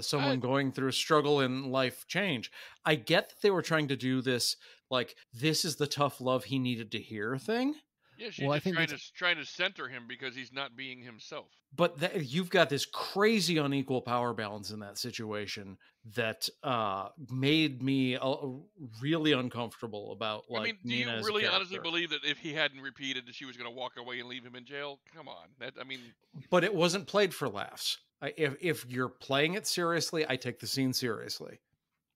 Speaker 8: someone going through a struggle in life change. I get that they were trying to do this, like, this is the tough love he needed to hear thing.
Speaker 7: Yeah, she's just trying to center him because he's not being himself.
Speaker 8: But you've got this crazy unequal power balance in that situation that made me really uncomfortable about, like,
Speaker 7: I mean, do
Speaker 8: Nina
Speaker 7: you
Speaker 8: as a
Speaker 7: really
Speaker 8: character.
Speaker 7: honestly believe that if he hadn't repeated that she was going to walk away and leave him in jail? Come on.
Speaker 8: But it wasn't played for laughs. If you're playing it seriously, I take the scene seriously.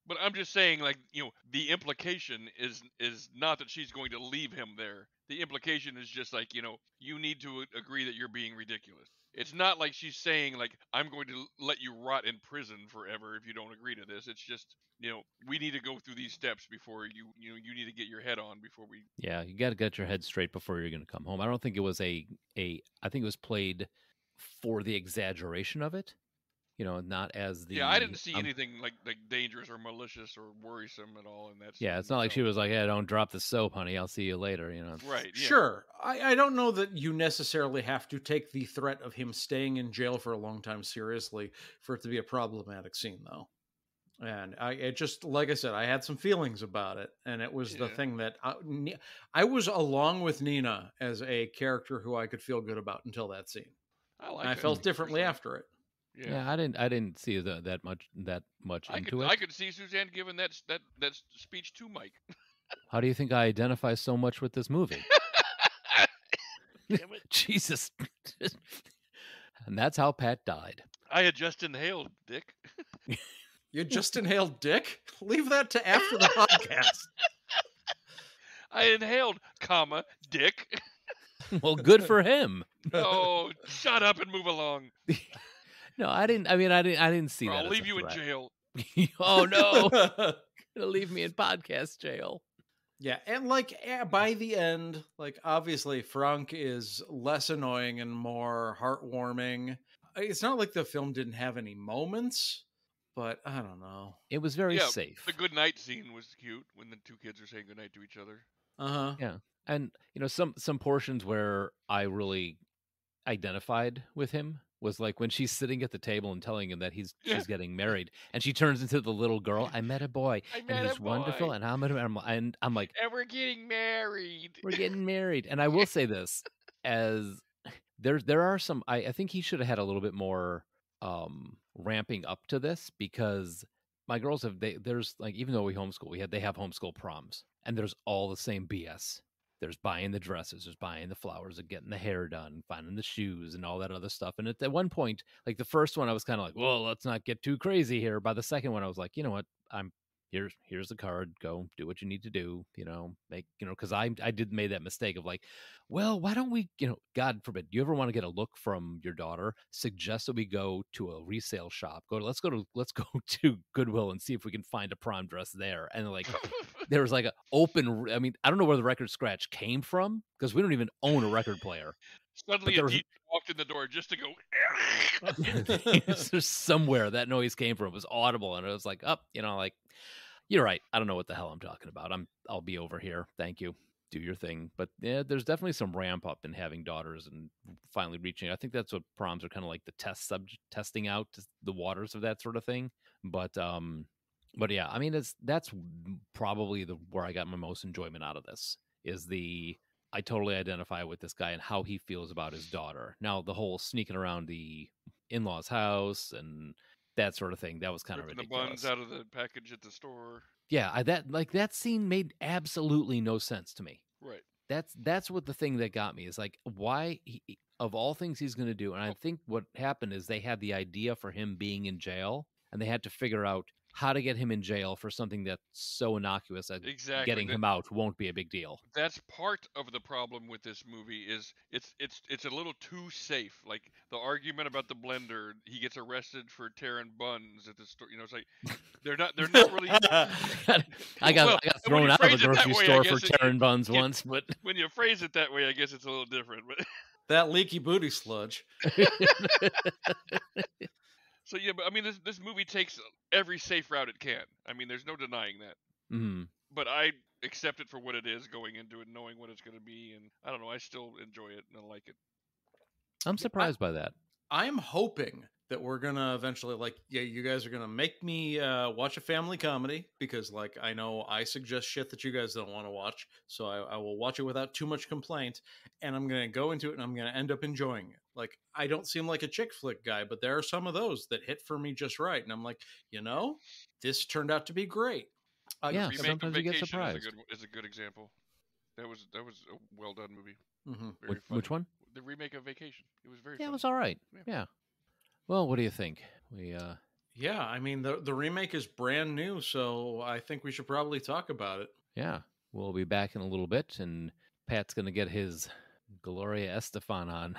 Speaker 7: But I'm just saying, like, the implication is not that she's going to leave him there. The implication is just like, you need to agree that you're being ridiculous. It's not like she's saying, like, I'm going to let you rot in prison forever if you don't agree to this. It's just, we need to go through these steps before you need to get your head on before we.
Speaker 1: Yeah, you got to get your head straight before you're going to come home. I don't think it was I think it was played for the exaggeration of it. Not as the.
Speaker 7: Yeah, I didn't see anything like dangerous or malicious or worrisome at all in that.
Speaker 1: Yeah, it's not like she was like, "Yeah, don't drop the soap, honey. I'll see you later."
Speaker 7: Right. Yeah.
Speaker 8: Sure. I don't know that you necessarily have to take the threat of him staying in jail for a long time seriously for it to be a problematic scene, though. And it just, like I said, I had some feelings about it, and it was the thing that I was along with Nina as a character who I could feel good about until that scene. I felt differently after it.
Speaker 1: Yeah, I didn't see that much into it.
Speaker 7: I could see Suzanne giving that speech to Mike.
Speaker 1: How do you think I identify so much with this movie?
Speaker 7: Damn it.
Speaker 1: Jesus. And that's how Pat died.
Speaker 7: I had just inhaled, Dick.
Speaker 8: You just inhaled dick? Leave that to after the podcast.
Speaker 7: I inhaled, dick.
Speaker 1: Well, good for him.
Speaker 7: Oh, shut up and move along.
Speaker 1: No, I didn't. I mean, I didn't see that.
Speaker 7: I'll leave you in jail.
Speaker 1: Oh no! Gonna leave me in podcast jail.
Speaker 8: Yeah, and like by the end, like obviously Frank is less annoying and more heartwarming. It's not like the film didn't have any moments, but I don't know.
Speaker 1: It was very safe.
Speaker 7: The good night scene was cute when the two kids are saying goodnight to each other.
Speaker 1: Yeah, and some portions where I really identified with him was like when she's sitting at the table and telling him that she's getting married, and she turns into the little girl. I met a boy, and he's wonderful, and I'm like,
Speaker 7: and we're getting married.
Speaker 1: We're getting married, and I will say this: as there are some, I think he should have had a little bit more ramping up to this, because my girls there's like, even though we homeschool, they have homeschool proms, and there's all the same BS. There's buying the dresses, there's buying the flowers, and getting the hair done, finding the shoes, and all that other stuff. And at one point, like the first one, I was kind of like, well, let's not get too crazy here. By the second one, I was like, you know what? Here's the card. Go do what you need to do. Because I made that mistake of like, well, why don't we, God forbid, you ever want to get a look from your daughter? Suggest that we go to a resale shop. Let's go to Goodwill and see if we can find a prom dress there. And like, there was like an open. I mean, I don't know where the record scratch came from, because we don't even own a record player.
Speaker 7: Suddenly, a DJ walked in the door just to go.
Speaker 1: There's somewhere that noise came from. It was audible, and it was like, like, you're right. I don't know what the hell I'm talking about. I'll be over here. Thank you. Do your thing. But yeah, there's definitely some ramp up in having daughters and finally reaching. I think that's what proms are kind of like, the testing out the waters of that sort of thing. But yeah, I mean, that's probably where I got my most enjoyment out of this is I totally identify with this guy and how he feels about his daughter. Now, the whole sneaking around the in-laws' house and that sort of thing, that was kind of ridiculous.
Speaker 7: The buns out of the package at the store.
Speaker 1: Yeah, that scene made absolutely no sense to me. That's what the thing that got me is like, why of all things he's going to do. And I think what happened is they had the idea for him being in jail, and they had to figure out how to get him in jail for something that's so innocuous that
Speaker 7: Exactly.
Speaker 1: getting him out won't be a big deal.
Speaker 7: That's part of the problem with this movie is it's a little too safe. Like the argument about the blender, he gets arrested for tearing buns at the store. You know, it's like they're not really.
Speaker 1: I got thrown out of a grocery store for
Speaker 7: guess
Speaker 1: tearing buns once, but
Speaker 7: when you phrase it that way, I guess it's a little different. But
Speaker 8: That leaky booty sludge.
Speaker 7: so yeah, but I mean, this movie takes every safe route it can. I mean, there's no denying that.
Speaker 1: mhm.
Speaker 7: But I accept it for what it is, going into it, knowing what it's going to be, and I don't know, I still enjoy it and I like it.
Speaker 1: I'm surprised by that.
Speaker 8: I'm hoping that we're gonna eventually, like, yeah, you guys are gonna make me watch a family comedy, because, like, I know I suggest shit that you guys don't want to watch, so I will watch it without too much complaint, and I'm gonna go into it and I'm gonna end up enjoying it. Like, I don't seem like a chick flick guy, but there are some of those that hit for me just right, and I'm like, this turned out to be great.
Speaker 1: Yeah,
Speaker 7: Remake
Speaker 1: sometimes
Speaker 7: of
Speaker 1: you get
Speaker 7: Vacation
Speaker 1: surprised.
Speaker 7: is a good example. That was a well done movie.
Speaker 8: Mm-hmm.
Speaker 7: Very
Speaker 1: Which
Speaker 7: funny.
Speaker 1: one?
Speaker 7: The remake of Vacation. It was very
Speaker 1: Yeah, it
Speaker 7: funny.
Speaker 1: was all right. Yeah. Well, what do you think?
Speaker 8: Yeah, I mean, the remake is brand new, so I think we should probably talk about it.
Speaker 1: Yeah, we'll be back in a little bit, and Pat's going to get his Gloria Estefan on.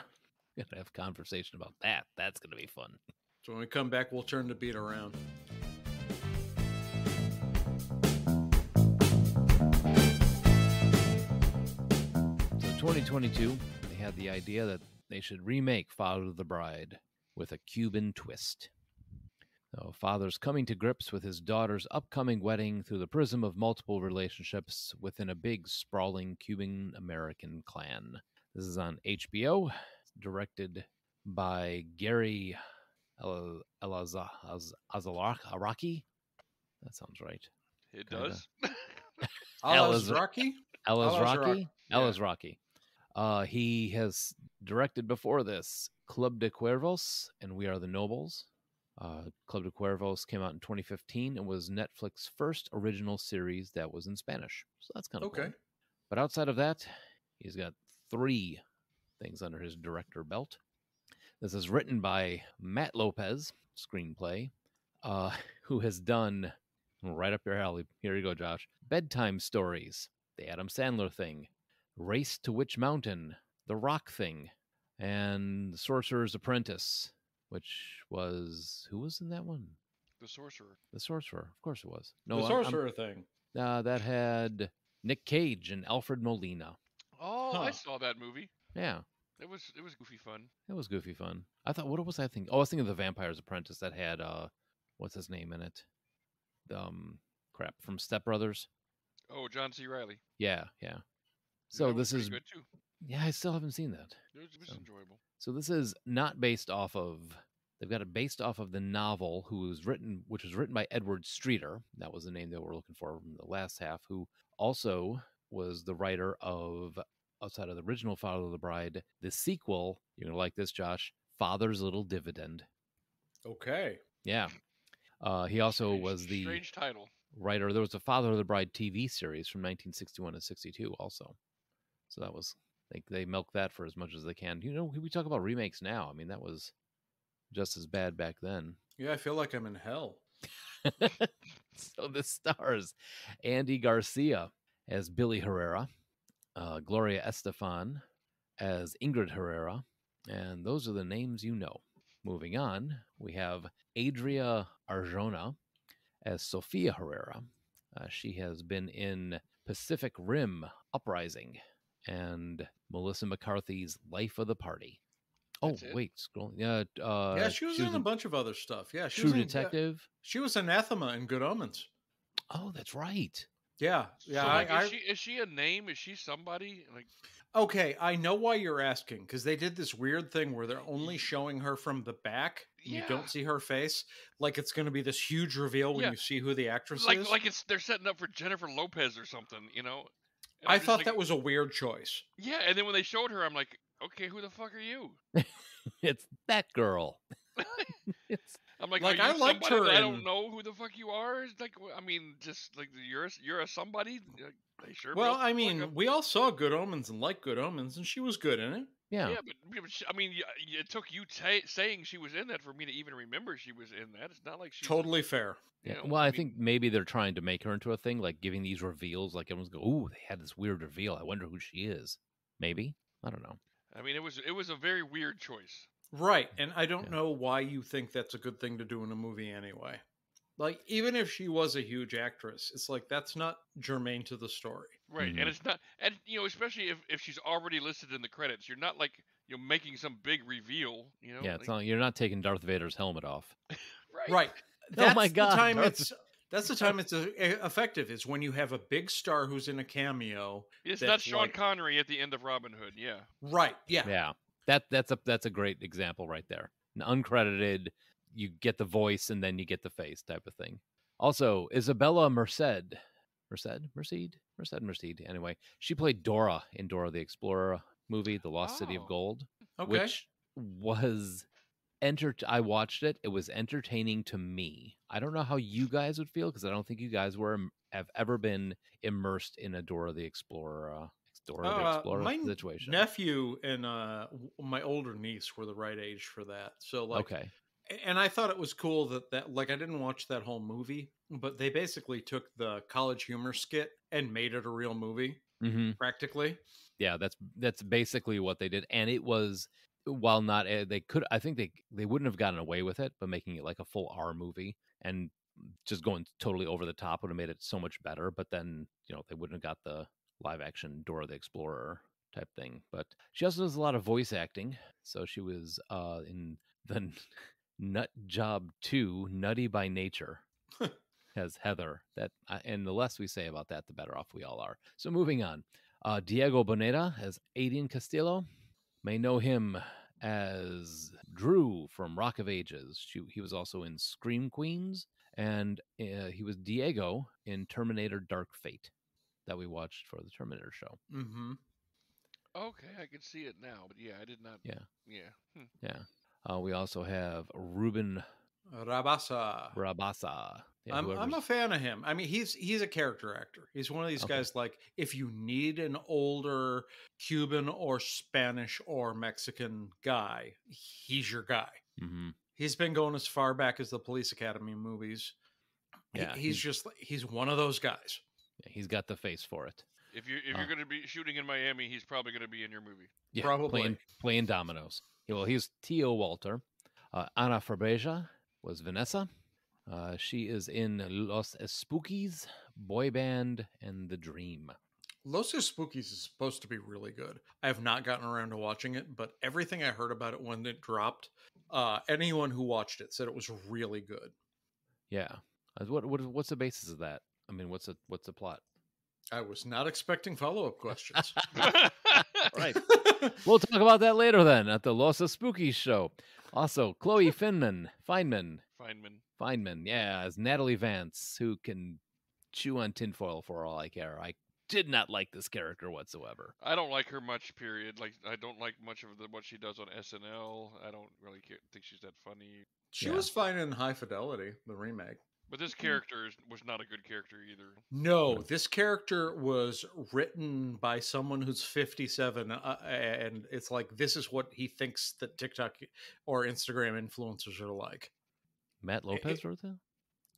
Speaker 1: We're going to have a conversation about that. That's going to be fun.
Speaker 8: So when we come back, we'll turn the beat around.
Speaker 1: So 2022, they had the idea that they should remake Father of the Bride with a Cuban twist. So father's coming to grips with his daughter's upcoming wedding through the prism of multiple relationships within a big, sprawling Cuban-American clan. This is on HBO, directed by Gary Azaraki. That sounds right.
Speaker 7: It
Speaker 1: Kinda.
Speaker 7: does.
Speaker 8: Alazraki?
Speaker 1: Elazraki?
Speaker 8: Yeah.
Speaker 1: Elazraki. He has directed before this Club de Cuervos and We Are the Nobles. Club de Cuervos came out in 2015 and was Netflix's first original series that was in Spanish. So that's kind of
Speaker 8: Okay.
Speaker 1: cool. But outside of that, he's got 3 things under his director belt. This is written by Matt Lopez, screenplay, who has done, right up your alley, here you go, Josh, Bedtime Stories, The Adam Sandler Thing, Race to Witch Mountain, The Rock Thing, and The Sorcerer's Apprentice, which was, who was in that one?
Speaker 7: The Sorcerer.
Speaker 1: The Sorcerer, of course it was. No,
Speaker 8: The Sorcerer thing.
Speaker 1: that had Nick Cage and Alfred Molina.
Speaker 7: Oh, I
Speaker 8: Huh.
Speaker 7: saw that movie.
Speaker 1: Yeah,
Speaker 7: It was goofy fun.
Speaker 1: it was goofy fun. I thought, what was I thinking? Oh, I was thinking of The Vampire's Apprentice that had, what's his name in it? Crap, from Step Brothers.
Speaker 7: Oh, John C. Reilly.
Speaker 1: Yeah. So
Speaker 7: That was
Speaker 1: this is,
Speaker 7: pretty good too.
Speaker 1: yeah, I still haven't seen that.
Speaker 7: It was
Speaker 1: So-
Speaker 7: enjoyable.
Speaker 1: So this is not based off of. They've got it based off of the novel, which was written by Edward Streeter. That was the name they were looking for in the last half. Who also was the writer of, outside of the original Father of the Bride, the sequel. You're gonna like this, Josh. Father's Little Dividend.
Speaker 8: Okay.
Speaker 1: Yeah. He also was the
Speaker 7: strange title.
Speaker 1: writer. There was a Father of the Bride TV series from 1961 to 62 also. So that was, they milked that for as much as they can. We talk about remakes now. I mean, that was just as bad back then.
Speaker 8: Yeah, I feel like I'm in hell.
Speaker 1: So this stars Andy Garcia as Billy Herrera, Gloria Estefan as Ingrid Herrera, and those are the names you know. Moving on, we have Adria Arjona as Sofia Herrera. She has been in Pacific Rim Uprising and Melissa McCarthy's Life of the Party.
Speaker 7: That's
Speaker 1: Oh,
Speaker 7: it?
Speaker 1: wait, scrolling. Yeah,
Speaker 8: Yeah, she was in a bunch of other stuff. Yeah, she
Speaker 1: True
Speaker 8: was in,
Speaker 1: Detective.
Speaker 8: she was Anathema in Good Omens.
Speaker 1: Oh, that's right.
Speaker 8: Yeah,
Speaker 7: So,
Speaker 8: yeah.
Speaker 7: like, is she a name? Is she somebody? Like,
Speaker 8: Okay, I know why you're asking, because they did this weird thing where they're only showing her from the back. And You
Speaker 7: Yeah.
Speaker 8: don't see her face. Like it's going to be this huge reveal when
Speaker 7: Yeah.
Speaker 8: you see who the actress
Speaker 7: like
Speaker 8: is.
Speaker 7: they're setting up for Jennifer Lopez or something, you know? And
Speaker 8: I
Speaker 7: I'm just
Speaker 8: thought
Speaker 7: like,
Speaker 8: that was a weird choice.
Speaker 7: Yeah, and then when they showed her, I'm like, okay, who the fuck are you?
Speaker 1: It's that girl. It's
Speaker 7: I'm like,
Speaker 8: Like,
Speaker 7: are you
Speaker 8: I liked
Speaker 7: somebody
Speaker 8: her
Speaker 7: that I
Speaker 8: in-
Speaker 7: don't know who the fuck you are? It's like, I mean, just like you're a somebody. They sure.
Speaker 8: Well,
Speaker 7: built
Speaker 8: I
Speaker 7: like
Speaker 8: mean,
Speaker 7: a-
Speaker 8: we all saw Good Omens and liked Good Omens, and she was good in it.
Speaker 1: Yeah.
Speaker 7: but I mean, it took you saying she was in that for me to even remember she was in that. It's not like she's
Speaker 8: Totally fair.
Speaker 1: Yeah.
Speaker 7: You know,
Speaker 1: Well, I
Speaker 7: I
Speaker 1: think maybe they're trying to make her into a thing, like giving these reveals. Like everyone's go, "Ooh, they had this weird reveal. I wonder who she is." Maybe. I don't know.
Speaker 7: I mean, it was a very weird choice.
Speaker 8: Right, and I don't
Speaker 1: Yeah.
Speaker 8: know why you think that's a good thing to do in a movie anyway. Like, even if she was a huge actress, it's like that's not germane to the story.
Speaker 7: Right,
Speaker 1: Mhm.
Speaker 7: and it's not, and especially if she's already listed in the credits, you're not like making some big reveal.
Speaker 1: Yeah, it's not, you're not taking Darth Vader's helmet off.
Speaker 8: Right.
Speaker 1: Oh my God,
Speaker 8: The time
Speaker 1: Darth-
Speaker 8: that's the time it's effective is when you have a big star who's in a cameo.
Speaker 7: It's not
Speaker 8: that's
Speaker 7: Sean
Speaker 8: like-
Speaker 7: Connery at the end of Robin Hood. Yeah.
Speaker 8: Right. Yeah.
Speaker 1: Yeah, that's a great example right there. An uncredited, you get the voice and then you get the face type of thing. Also, Isabella Merced. Anyway, she played Dora in Dora the Explorer movie, The Lost City of
Speaker 7: Oh.
Speaker 1: Gold,
Speaker 8: Okay.
Speaker 1: which was I watched it. It was entertaining to me. I don't know how you guys would feel because I don't think you guys have ever been immersed in a Dora the Explorer
Speaker 8: my
Speaker 1: situation.
Speaker 8: nephew and my older niece were the right age for that. So like,
Speaker 1: Okay.
Speaker 8: and I thought it was cool that like I didn't watch that whole movie, but they basically took the College Humor skit and made it a real movie,
Speaker 1: Mm-hmm.
Speaker 8: practically.
Speaker 1: Yeah, that's basically what they did, and it was, while not I think they wouldn't have gotten away with it, but making it like a full R movie and just going totally over the top would have made it so much better. But then they wouldn't have got the live action Dora the Explorer type thing. But she also does a lot of voice acting, so she was in the Nut Job 2, Nutty by Nature. As Heather, and the less we say about that, the better off we all are. So moving on, Diego Boneta as Aiden Castillo. May know him as Drew from Rock of Ages. He was also in Scream Queens, and he was Diego in Terminator Dark Fate that we watched for the Terminator show.
Speaker 8: Mm-hmm.
Speaker 7: Okay, I can see it now, but yeah, I did not.
Speaker 1: Yeah.
Speaker 7: Yeah.
Speaker 1: Yeah. We also have Ruben
Speaker 8: Rabasa.
Speaker 1: Yeah,
Speaker 8: I'm a fan of him. I mean, he's a character actor. He's one of these
Speaker 1: Okay.
Speaker 8: guys, like, if you need an older Cuban or Spanish or Mexican guy, he's your guy.
Speaker 1: Mm-hmm.
Speaker 8: He's been going as far back as the Police Academy movies.
Speaker 1: Yeah,
Speaker 8: he's one of those guys.
Speaker 1: He's got the face for it.
Speaker 7: If you're going to be shooting in Miami, he's probably going to be in your movie.
Speaker 1: Yeah,
Speaker 8: Probably.
Speaker 1: playing dominoes. Well, he's Tio Walter. Ana Fabreja was Vanessa. She is in Los Spookies, Boy Band, and The Dream.
Speaker 8: Los Spookies is supposed to be really good. I have not gotten around to watching it, but everything I heard about it when it dropped, anyone who watched it said it was really good.
Speaker 1: Yeah. What's the basis of that? I mean, what's the plot?
Speaker 8: I was not expecting follow-up questions.
Speaker 1: Right. We'll talk about that later then at the Los Spookies show. Also, Chloe Feynman, yeah, as Natalie Vance, who can chew on tinfoil for all I care. I did not like this character whatsoever.
Speaker 7: I don't like her much, period. Like, I don't like much of what she does on SNL. I don't really think she's that funny.
Speaker 8: She
Speaker 1: Yeah.
Speaker 8: was fine in High Fidelity, the remake.
Speaker 7: But this character was not a good character either.
Speaker 8: No, this character was written by someone who's 57, and it's like, this is what he thinks that TikTok or Instagram influencers are like.
Speaker 1: Matt Lopez wrote that?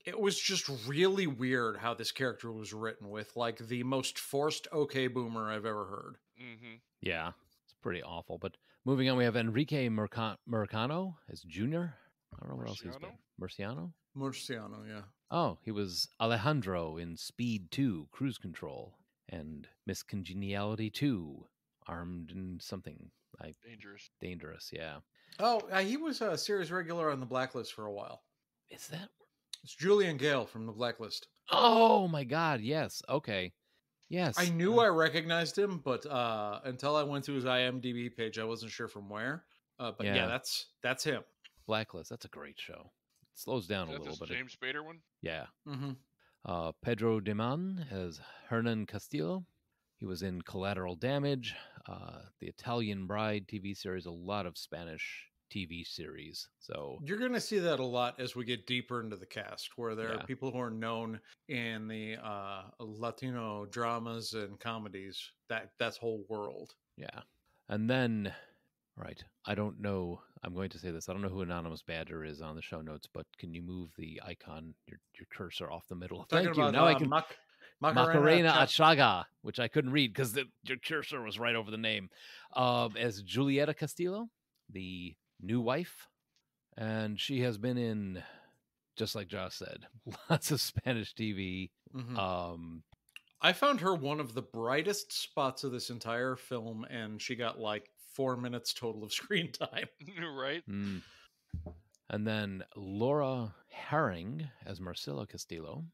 Speaker 8: It was just really weird how this character was written, with like the most forced okay boomer I've ever heard.
Speaker 7: Mm-hmm.
Speaker 1: Yeah, it's pretty awful. But moving on, we have Enrique Mercano as Junior. I don't know where else he's been. Murciano?
Speaker 8: Murciano, yeah.
Speaker 1: Oh, he was Alejandro in Speed 2, Cruise Control, and Miss Congeniality 2, Armed and something. Dangerous, yeah.
Speaker 8: Oh, he was a series regular on The Blacklist for a while.
Speaker 1: Is that?
Speaker 8: It's Julian Gale from The Blacklist.
Speaker 1: Oh my God! Yes. Okay. Yes.
Speaker 8: I knew I recognized him, but until I went to his IMDb page, I wasn't sure from where. But yeah, that's him.
Speaker 1: Blacklist. That's a great show. It slows down a
Speaker 7: Is that
Speaker 1: little,
Speaker 7: this
Speaker 1: but
Speaker 7: James Spader one?
Speaker 1: yeah.
Speaker 8: Mm-hmm.
Speaker 1: Pedro Deman as Hernan Castillo. He was in Collateral Damage, the Italian Bride TV series, a lot of Spanish TV series. So
Speaker 8: You're going to see that a lot as we get deeper into the cast, where there
Speaker 1: Yeah.
Speaker 8: are people who are known in the Latino dramas and comedies. That's whole world.
Speaker 1: yeah. And then, right, I don't know. I'm going to say this. I don't know who Anonymous Badger is on the show notes, but can you move the icon, your cursor off the middle?
Speaker 8: Talking
Speaker 1: Thank you.
Speaker 8: about,
Speaker 1: Now I can. Macarena
Speaker 8: Cha-
Speaker 1: Achaga, which I couldn't read because your cursor was right over the name, as Julieta Castillo, the new wife. And she has been in, just like Josh said, lots of Spanish TV.
Speaker 8: Mhm. I found her one of the brightest spots of this entire film, and she got like 4 minutes total of screen time.
Speaker 7: Right?
Speaker 1: And then Laura Herring as Marcela Castillo,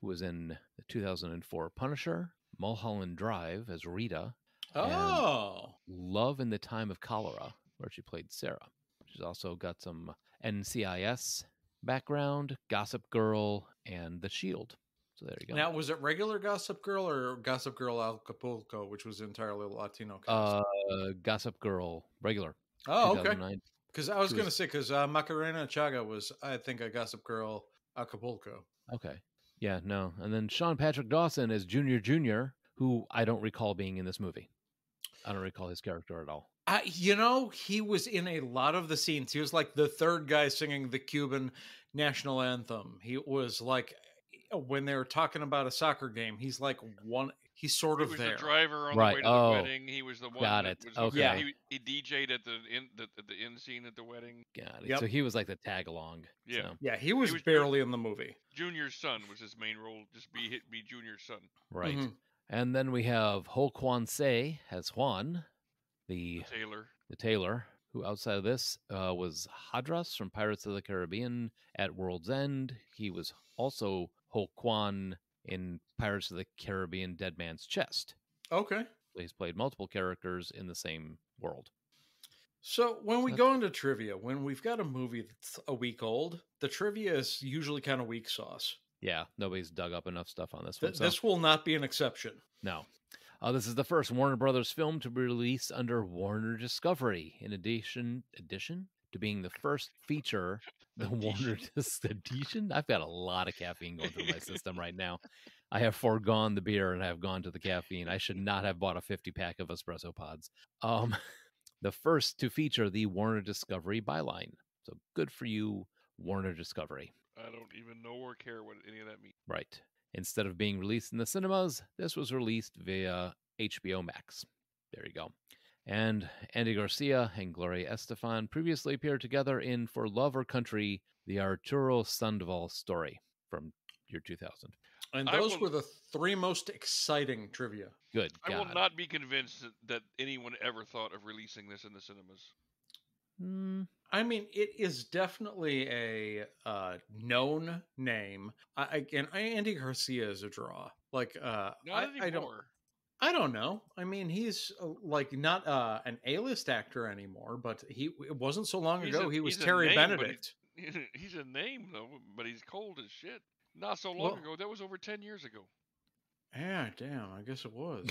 Speaker 1: who was in the 2004 Punisher, Mulholland Drive as Rita,
Speaker 8: Oh,
Speaker 1: Love in the Time of Cholera, where she played Sarah. She's also got some NCIS background, Gossip Girl, and The Shield. So there you go.
Speaker 8: now was it regular Gossip Girl or Gossip Girl Acapulco, which was entirely Latino cast?
Speaker 1: Gossip Girl, regular.
Speaker 8: Oh, okay.
Speaker 1: 2009.
Speaker 8: Because I was going to say, because Macarena Chaga was, I think, a Gossip Girl Acapulco.
Speaker 1: Okay. Yeah, no. And then Sean Patrick Dawson as Junior, who I don't recall being in this movie. I don't recall his character at all.
Speaker 8: He was in a lot of the scenes. He was like the third guy singing the Cuban national anthem. He was like, when they were talking about a soccer game, he's like he's sort
Speaker 7: He
Speaker 8: of
Speaker 7: was
Speaker 8: there.
Speaker 7: the driver on
Speaker 1: Right.
Speaker 7: the way to
Speaker 1: Oh,
Speaker 7: the wedding. He was the one.
Speaker 1: got
Speaker 7: that
Speaker 1: it.
Speaker 7: Was
Speaker 1: Okay.
Speaker 8: Yeah.
Speaker 7: He DJ'd at the end scene at the wedding.
Speaker 1: Got it.
Speaker 8: Yep.
Speaker 1: So he was like the tag along.
Speaker 7: Yeah.
Speaker 1: So,
Speaker 8: Yeah, he was
Speaker 7: He was
Speaker 8: barely in the movie.
Speaker 7: Junior's son was his main role. Just be Junior's son.
Speaker 1: right.
Speaker 8: Mhm.
Speaker 1: And then we have Ho Kwan Se as Juan, the
Speaker 7: Taylor.
Speaker 1: who outside of this was Hadras from Pirates of the Caribbean at World's End. He was also Ho Kwan in Pirates of the Caribbean Dead Man's Chest.
Speaker 8: Okay.
Speaker 1: He's played multiple characters in the same world.
Speaker 8: So when we go into trivia, when we've got a movie that's a week old, the trivia is usually kind of weak sauce.
Speaker 1: Yeah, nobody's dug up enough stuff on this one. So.
Speaker 8: This will not be an exception.
Speaker 1: No. This is the first Warner Brothers film to be released under Warner Discovery. In addition to being the first feature, the Warner Edition. I've got a lot of caffeine going through my system right now. I have foregone the beer and I have gone to the caffeine. I should not have bought a 50-pack of espresso pods. The first to feature the Warner Discovery byline. So good for you, Warner Discovery.
Speaker 7: I don't even know or care what any of that means.
Speaker 1: Right. Instead of being released in the cinemas, this was released via HBO Max. There you go. And Andy Garcia and Gloria Estefan previously appeared together in For Love or Country, the Arturo Sandoval story from year 2000.
Speaker 8: And those were the three most exciting trivia.
Speaker 1: Good.
Speaker 7: I will not be convinced that anyone ever thought of releasing this in the cinemas.
Speaker 8: I mean, it is definitely a known name. Andy Garcia is a draw. Like,
Speaker 7: Not anymore.
Speaker 8: I don't know. I mean, he's like not an A-list actor anymore, but it wasn't so long ago. He was Terry Benedict.
Speaker 7: He's a name though, but he's cold as shit. Not so long ago. That was over 10 years ago.
Speaker 8: Yeah, damn. I guess it was.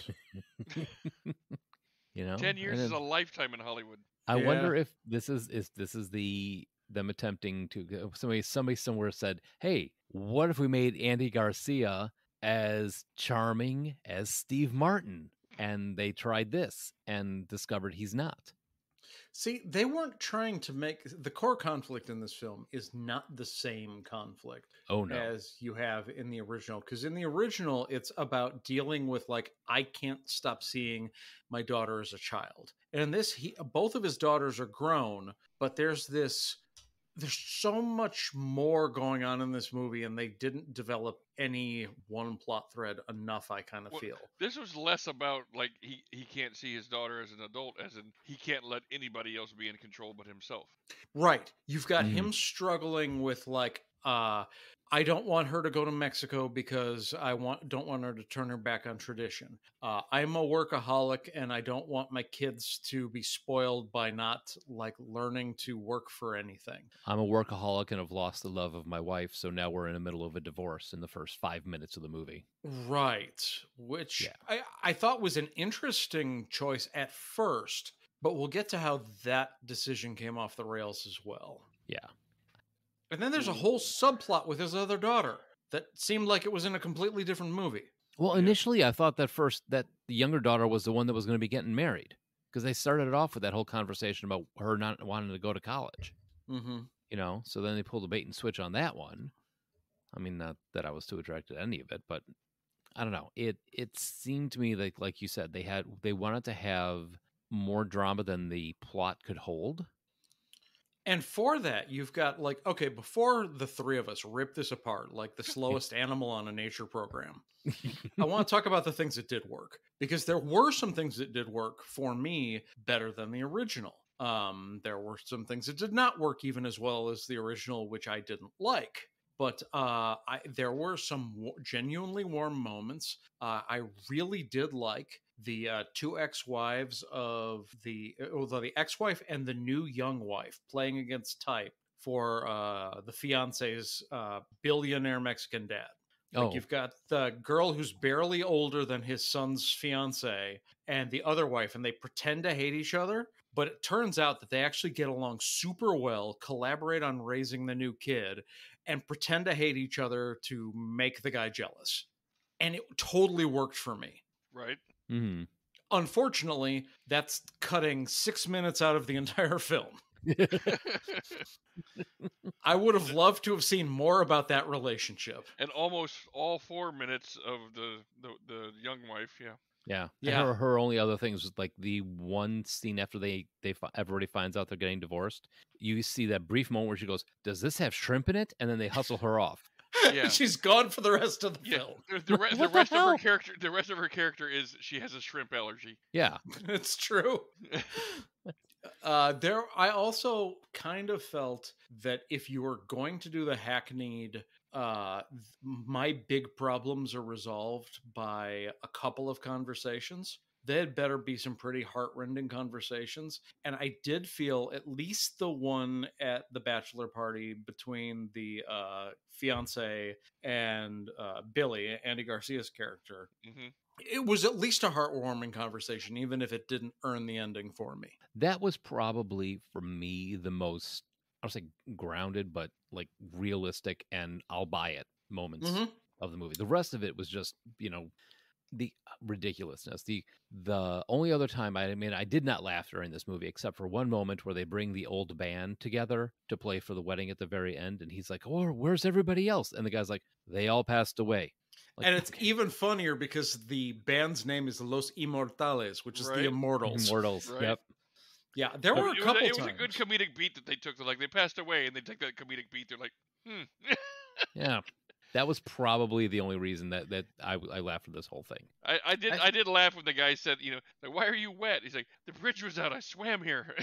Speaker 7: 10 years is a lifetime in Hollywood.
Speaker 1: I wonder if this is them attempting to somebody somewhere said, "Hey, what if we made Andy Garcia as charming as Steve Martin?" And they tried this and discovered he's not.
Speaker 8: See, they weren't trying to make the core conflict in this film is not the same conflict as you have in the original. Because in the original, it's about dealing with like, I can't stop seeing my daughter as a child. And in this, both of his daughters are grown, but there's so much more going on in this movie, and they didn't develop any one plot thread enough, I kind of feel.
Speaker 7: This was less about, like, he can't see his daughter as an adult, as in he can't let anybody else be in control but himself. Right.
Speaker 8: You've got him struggling with, like, I don't want her to go to Mexico because I don't want her to turn her back on tradition. I'm a workaholic and I don't want my kids to be spoiled by not like learning to work for anything.
Speaker 1: I'm a workaholic and have lost the love of my wife, so now we're in the middle of a divorce in the first 5 minutes of the movie.
Speaker 8: Right. Which I thought was an interesting choice at first, But we'll get to how that decision came off the rails as well.
Speaker 1: Yeah.
Speaker 8: And then there's a whole subplot with his other daughter that seemed like it was in a completely different movie.
Speaker 1: Well, initially I thought that the younger daughter was the one that was going to be getting married, because they started it off with that whole conversation about her not wanting to go to college.
Speaker 8: Mm-hmm.
Speaker 1: You know, so then they pulled a bait and switch on that one. I mean, not that I was too attracted to any of it, but I don't know. It seemed to me like you said, they wanted to have more drama than the plot could hold.
Speaker 8: And for that, you've got okay, before the three of us rip this apart like the slowest animal on a nature program, I want to talk about the things that did work, because there were some things that did work for me better than the original. There were some things that did not work even as well as the original, which I didn't like. But there were some genuinely warm moments. I really did like the two ex-wives of the ex-wife and the new young wife playing against type for the fiance's billionaire Mexican dad. You've got the girl who's barely older than his son's fiance and the other wife, and they pretend to hate each other. But it turns out that they actually get along super well, collaborate on raising the new kid, and pretend to hate each other to make the guy jealous. And it totally worked for me.
Speaker 7: Right.
Speaker 1: Mm-hmm.
Speaker 8: Unfortunately, that's cutting 6 minutes out of the entire film. I would have loved to have seen more about that relationship.
Speaker 7: And almost all 4 minutes of the young wife, yeah.
Speaker 1: Yeah.
Speaker 8: Yeah.
Speaker 1: And her only other things was like the one scene after everybody finds out they're getting divorced. You see that brief moment where she goes, "Does this have shrimp in it?" And then they hustle her off.
Speaker 7: Yeah.
Speaker 8: She's gone for the rest of the film.
Speaker 7: The rest of her character, the rest of her character is she has a shrimp allergy.
Speaker 1: Yeah.
Speaker 8: It's true. I also kind of felt that if you were going to do the hackneyed, my big problems are resolved by a couple of conversations, they had better be some pretty heartrending conversations. And I did feel at least the one at the bachelor party between the fiance and Billy, Andy Garcia's character.
Speaker 7: Mm-hmm.
Speaker 8: It was at least a heartwarming conversation, even if it didn't earn the ending for me.
Speaker 1: That was probably, for me, the most, I would say, grounded, but like realistic and I'll buy it moments of the movie. The rest of it was just, the ridiculousness. The only other time I did not laugh during this movie, except for one moment where they bring the old band together to play for the wedding at the very end. And he's like, "Oh, where's everybody else?" And the guy's like, "They all passed away." Like,
Speaker 8: and it's even funnier because the band's name is Los Immortales, which is the Immortals.
Speaker 1: Immortals.
Speaker 7: Right.
Speaker 1: Yep.
Speaker 8: Yeah, there were a couple times.
Speaker 7: It was a good comedic beat that they took. Like, they passed away, and they take that comedic beat. They're like,
Speaker 1: Yeah. That was probably the only reason that I laughed at this whole thing.
Speaker 7: I did laugh when the guy said, like, "Why are you wet?" He's like, "The bridge was out. I swam here."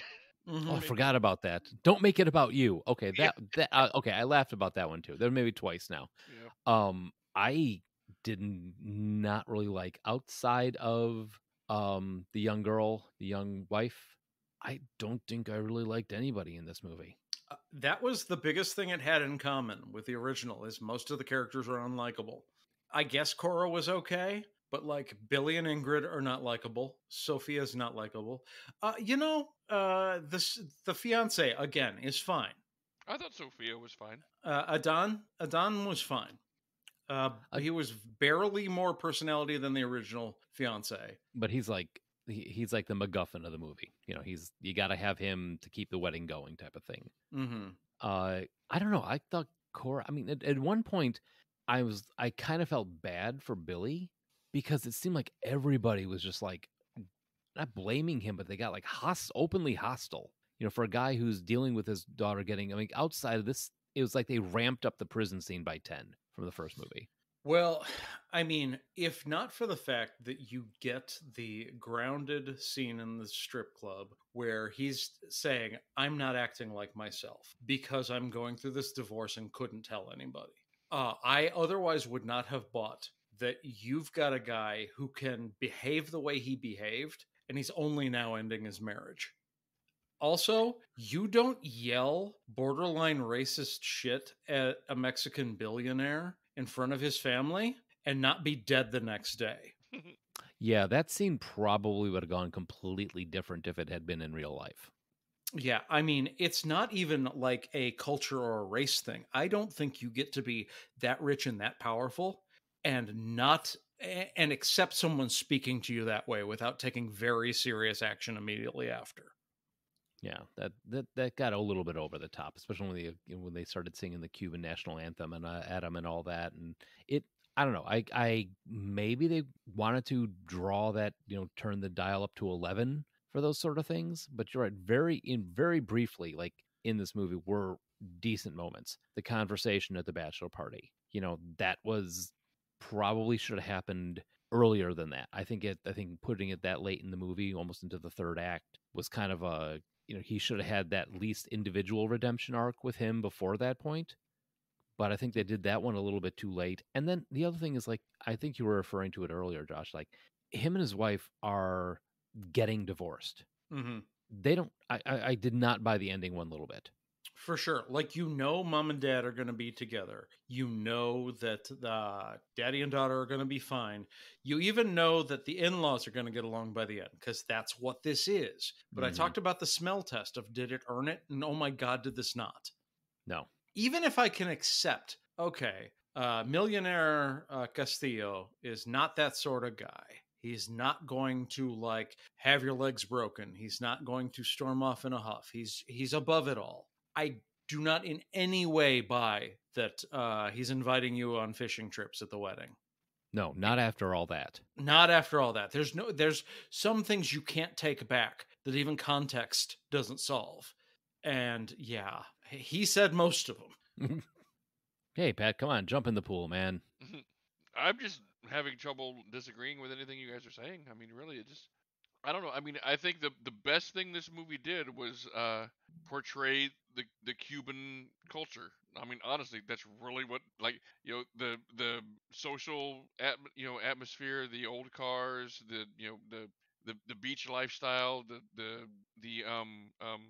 Speaker 1: Oh, I forgot about that. Don't make it about you. Okay, okay. I laughed about that one too. There maybe twice now.
Speaker 7: Yeah.
Speaker 1: I did not really like, outside of the young girl, the young wife. I don't think I really liked anybody in this movie.
Speaker 8: That was the biggest thing it had in common with the original, is most of the characters were unlikable. I guess Cora was okay, but like Billy and Ingrid are not likable. Sophia's not likable. The fiance again is fine.
Speaker 7: I thought Sophia was fine.
Speaker 8: Adon was fine. He was barely more personality than the original fiance.
Speaker 1: But he's like the MacGuffin of the movie. You got to have him to keep the wedding going, type of thing.
Speaker 8: Mm-hmm.
Speaker 1: I don't know. I thought Cora. I mean, at one point, I kind of felt bad for Billy, because it seemed like everybody was just like, not blaming him, but they got like openly hostile. For a guy who's dealing with his daughter getting. I mean, outside of this, it was like they ramped up the prison scene by 10 from the first movie.
Speaker 8: Well, I mean, if not for the fact that you get the grounded scene in the strip club where he's saying, "I'm not acting like myself because I'm going through this divorce and couldn't tell anybody." I otherwise would not have bought that you've got a guy who can behave the way he behaved, and he's only now ending his marriage. Also, you don't yell borderline racist shit at a Mexican billionaire in front of his family and not be dead the next day.
Speaker 1: Yeah, that scene probably would have gone completely different if it had been in real life.
Speaker 8: Yeah, I mean, it's not even like a culture or a race thing. I don't think you get to be that rich and that powerful and not and accept someone speaking to you that way without taking very serious action immediately after.
Speaker 1: Yeah, that got a little bit over the top, especially when they started singing the Cuban national anthem and at 'em and all that, and it. I don't know. I maybe they wanted to draw that, turn the dial up to 11 for those sort of things, but you're right. Very briefly, like in this movie, were decent moments. The conversation at the bachelor party, that was probably should have happened earlier than that. I think putting it that late in the movie, almost into the third act, was kind of a he should have had that least individual redemption arc with him before that point. But I think they did that one a little bit too late. And then the other thing is, like, I think you were referring to it earlier, Josh, like him and his wife are getting divorced.
Speaker 8: Mm-hmm.
Speaker 1: They don't, I did not buy the ending one little bit.
Speaker 8: For sure. Like, mom and dad are going to be together. You know that the daddy and daughter are going to be fine. You even know that the in-laws are going to get along by the end because that's what this is. But I talked about the smell test of did it earn it? And oh my God, did this not?
Speaker 1: No.
Speaker 8: Even if I can accept, okay, millionaire Castillo is not that sort of guy. He's not going to like have your legs broken. He's not going to storm off in a huff. He's above it all. I do not in any way buy that he's inviting you on fishing trips at the wedding.
Speaker 1: No, not after all that.
Speaker 8: Not after all that. There's some things you can't take back that even context doesn't solve. And yeah, he said most of them.
Speaker 1: Hey, Pat, come on, jump in the pool, man.
Speaker 7: I'm just having trouble disagreeing with anything you guys are saying. I mean, really, I don't know. I mean, I think the best thing this movie did was portray the Cuban culture. I mean, honestly, that's really what, like, the social atmosphere, the old cars, the beach lifestyle, the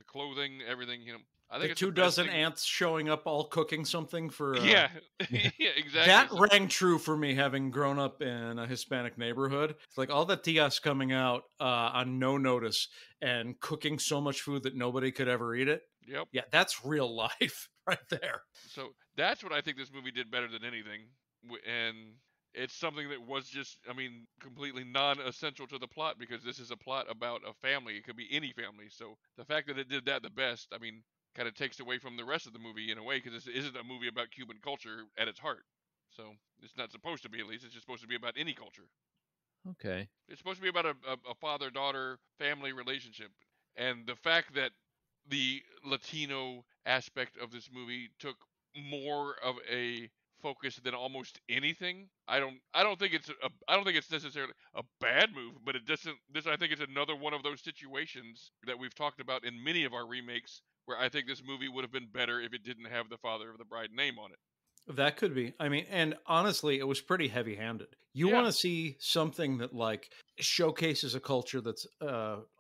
Speaker 7: clothing, everything. I think
Speaker 8: The
Speaker 7: it's the
Speaker 8: 24
Speaker 7: best thing.
Speaker 8: ants showing up all cooking something for
Speaker 7: Yeah, yeah, exactly.
Speaker 8: that
Speaker 7: So-
Speaker 8: rang true for me having grown up in a Hispanic neighborhood. It's like all the tias coming out on no notice and cooking so much food that nobody could ever eat it.
Speaker 7: Yep.
Speaker 8: Yeah, that's real life right there.
Speaker 7: So that's what I think this movie did better than anything, and it's something that was just, I mean, completely non-essential to the plot because this is a plot about a family. It could be any family. So the fact that it did that the best, I mean, kind of takes away from the rest of the movie in a way because this isn't a movie about Cuban culture at its heart. So it's not supposed to be, at least. It's just supposed to be about any culture.
Speaker 1: Okay.
Speaker 7: It's supposed to be about a father-daughter family relationship, and the fact that the Latino aspect of this movie took more of a focus than almost anything. I don't think it's necessarily a bad move, but it doesn't. This I think is another one of those situations that we've talked about in many of our remakes, where I think this movie would have been better if it didn't have the father of the bride name on it.
Speaker 8: That could be. I mean, and honestly, it was pretty heavy-handed. You
Speaker 7: Yeah.
Speaker 8: want to see something that like showcases a culture that's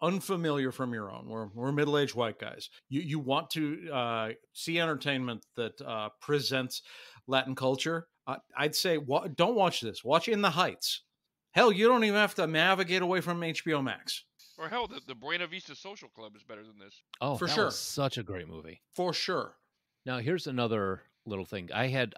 Speaker 8: unfamiliar from your own. We're middle-aged white guys. You want to see entertainment that presents Latin culture. I'd say don't watch this. Watch In the Heights. Hell, you don't even have to navigate away from HBO Max.
Speaker 7: Or hell, the Buena Vista Social Club is better than this.
Speaker 1: Oh,
Speaker 8: For
Speaker 1: that
Speaker 8: sure.
Speaker 1: was such a great movie.
Speaker 8: For sure.
Speaker 1: Now, here's another little thing. In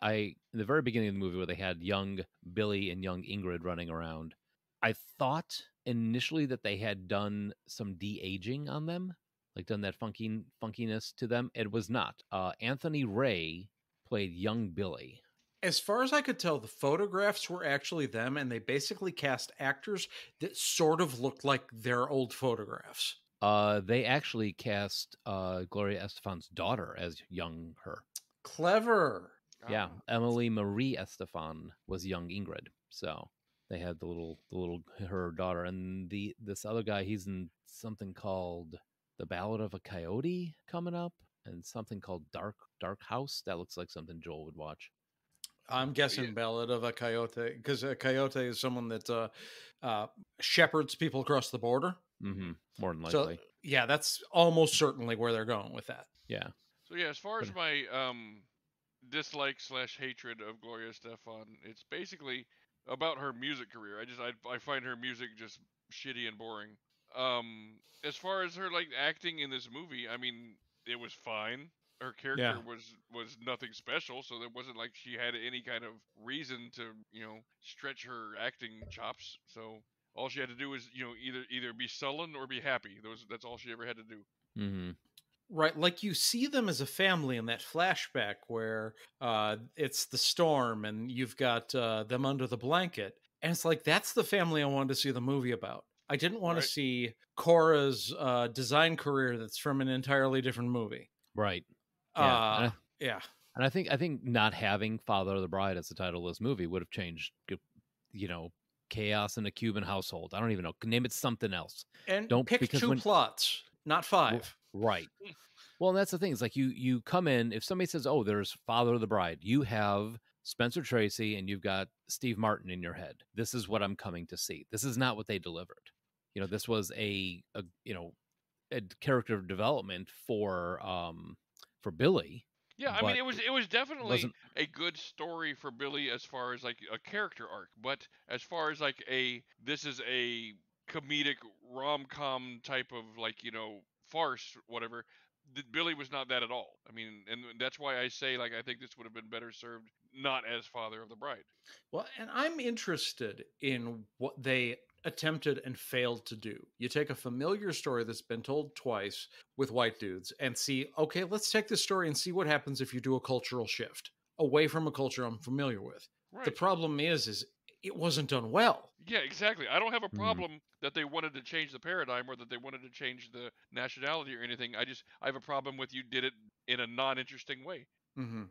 Speaker 1: the very beginning of the movie where they had young Billy and young Ingrid running around, I thought initially that they had done some de-aging on them, like done that funkiness to them. It was not. Anthony Ray played young Billy.
Speaker 8: As far as I could tell, the photographs were actually them, and they basically cast actors that sort of looked like their old photographs.
Speaker 1: They actually cast Gloria Estefan's daughter as young her.
Speaker 8: Clever.
Speaker 1: Yeah,
Speaker 7: Ah.
Speaker 1: Emily Marie Estefan was young Ingrid. So they had the little her daughter, and this other guy. He's in something called The Ballad of a Coyote coming up, and something called Dark House. That looks like something Joel would watch.
Speaker 8: I'm guessing
Speaker 7: Yeah.
Speaker 8: Ballad of a Coyote, because a coyote is someone that shepherds people across the border.
Speaker 1: Mm-hmm. More than
Speaker 8: So,
Speaker 1: likely.
Speaker 8: yeah, that's almost certainly where they're going with that.
Speaker 1: Yeah.
Speaker 7: So yeah, as far as my dislike / hatred of Gloria Estefan, it's basically about her music career. I find her music just shitty and boring. As far as her like acting in this movie, I mean, it was fine. Her character
Speaker 8: Yeah.
Speaker 7: was nothing special, so there wasn't like she had any kind of reason to stretch her acting chops. So all she had to do was either be sullen or be happy. That's all she ever had to do.
Speaker 1: Mm-hmm.
Speaker 8: Right, like you see them as a family in that flashback where it's the storm and you've got them under the blanket, and it's like that's the family I wanted to see the movie about. I didn't want to
Speaker 7: Right.
Speaker 8: see Cora's design career that's from an entirely different movie.
Speaker 1: Right. Yeah.
Speaker 8: Yeah.
Speaker 1: And I think not having Father of the Bride as the title of this movie would have changed, chaos in a Cuban household. I don't even know. Name it something else.
Speaker 8: And
Speaker 1: Don't
Speaker 8: pick
Speaker 1: because
Speaker 8: two
Speaker 1: when
Speaker 8: plots, not five.
Speaker 1: right. Well, and that's the thing. It's like you come in. If somebody says, "Oh, there's Father of the Bride," you have Spencer Tracy and you've got Steve Martin in your head. This is what I'm coming to see. This is not what they delivered. This was a character development for Billy.
Speaker 7: Yeah, I mean it was definitely
Speaker 1: wasn't
Speaker 7: a good story for Billy as far as like a character arc, but as far as like this is a comedic rom-com type of like, farce whatever, Billy was not that at all. I mean, and that's why I say like I think this would have been better served not as Father of the Bride.
Speaker 8: Well, and I'm interested in what they attempted and failed to do. You take a familiar story that's been told twice with white dudes and see, okay, let's take this story and see what happens if you do a cultural shift away from a culture I'm familiar with.
Speaker 7: Right.
Speaker 8: The problem is it wasn't done well.
Speaker 7: Yeah, exactly. I don't have a problem that they wanted to change the paradigm or that they wanted to change the nationality or anything. I have a problem with you did it in a non-interesting way.
Speaker 8: Mm-hmm.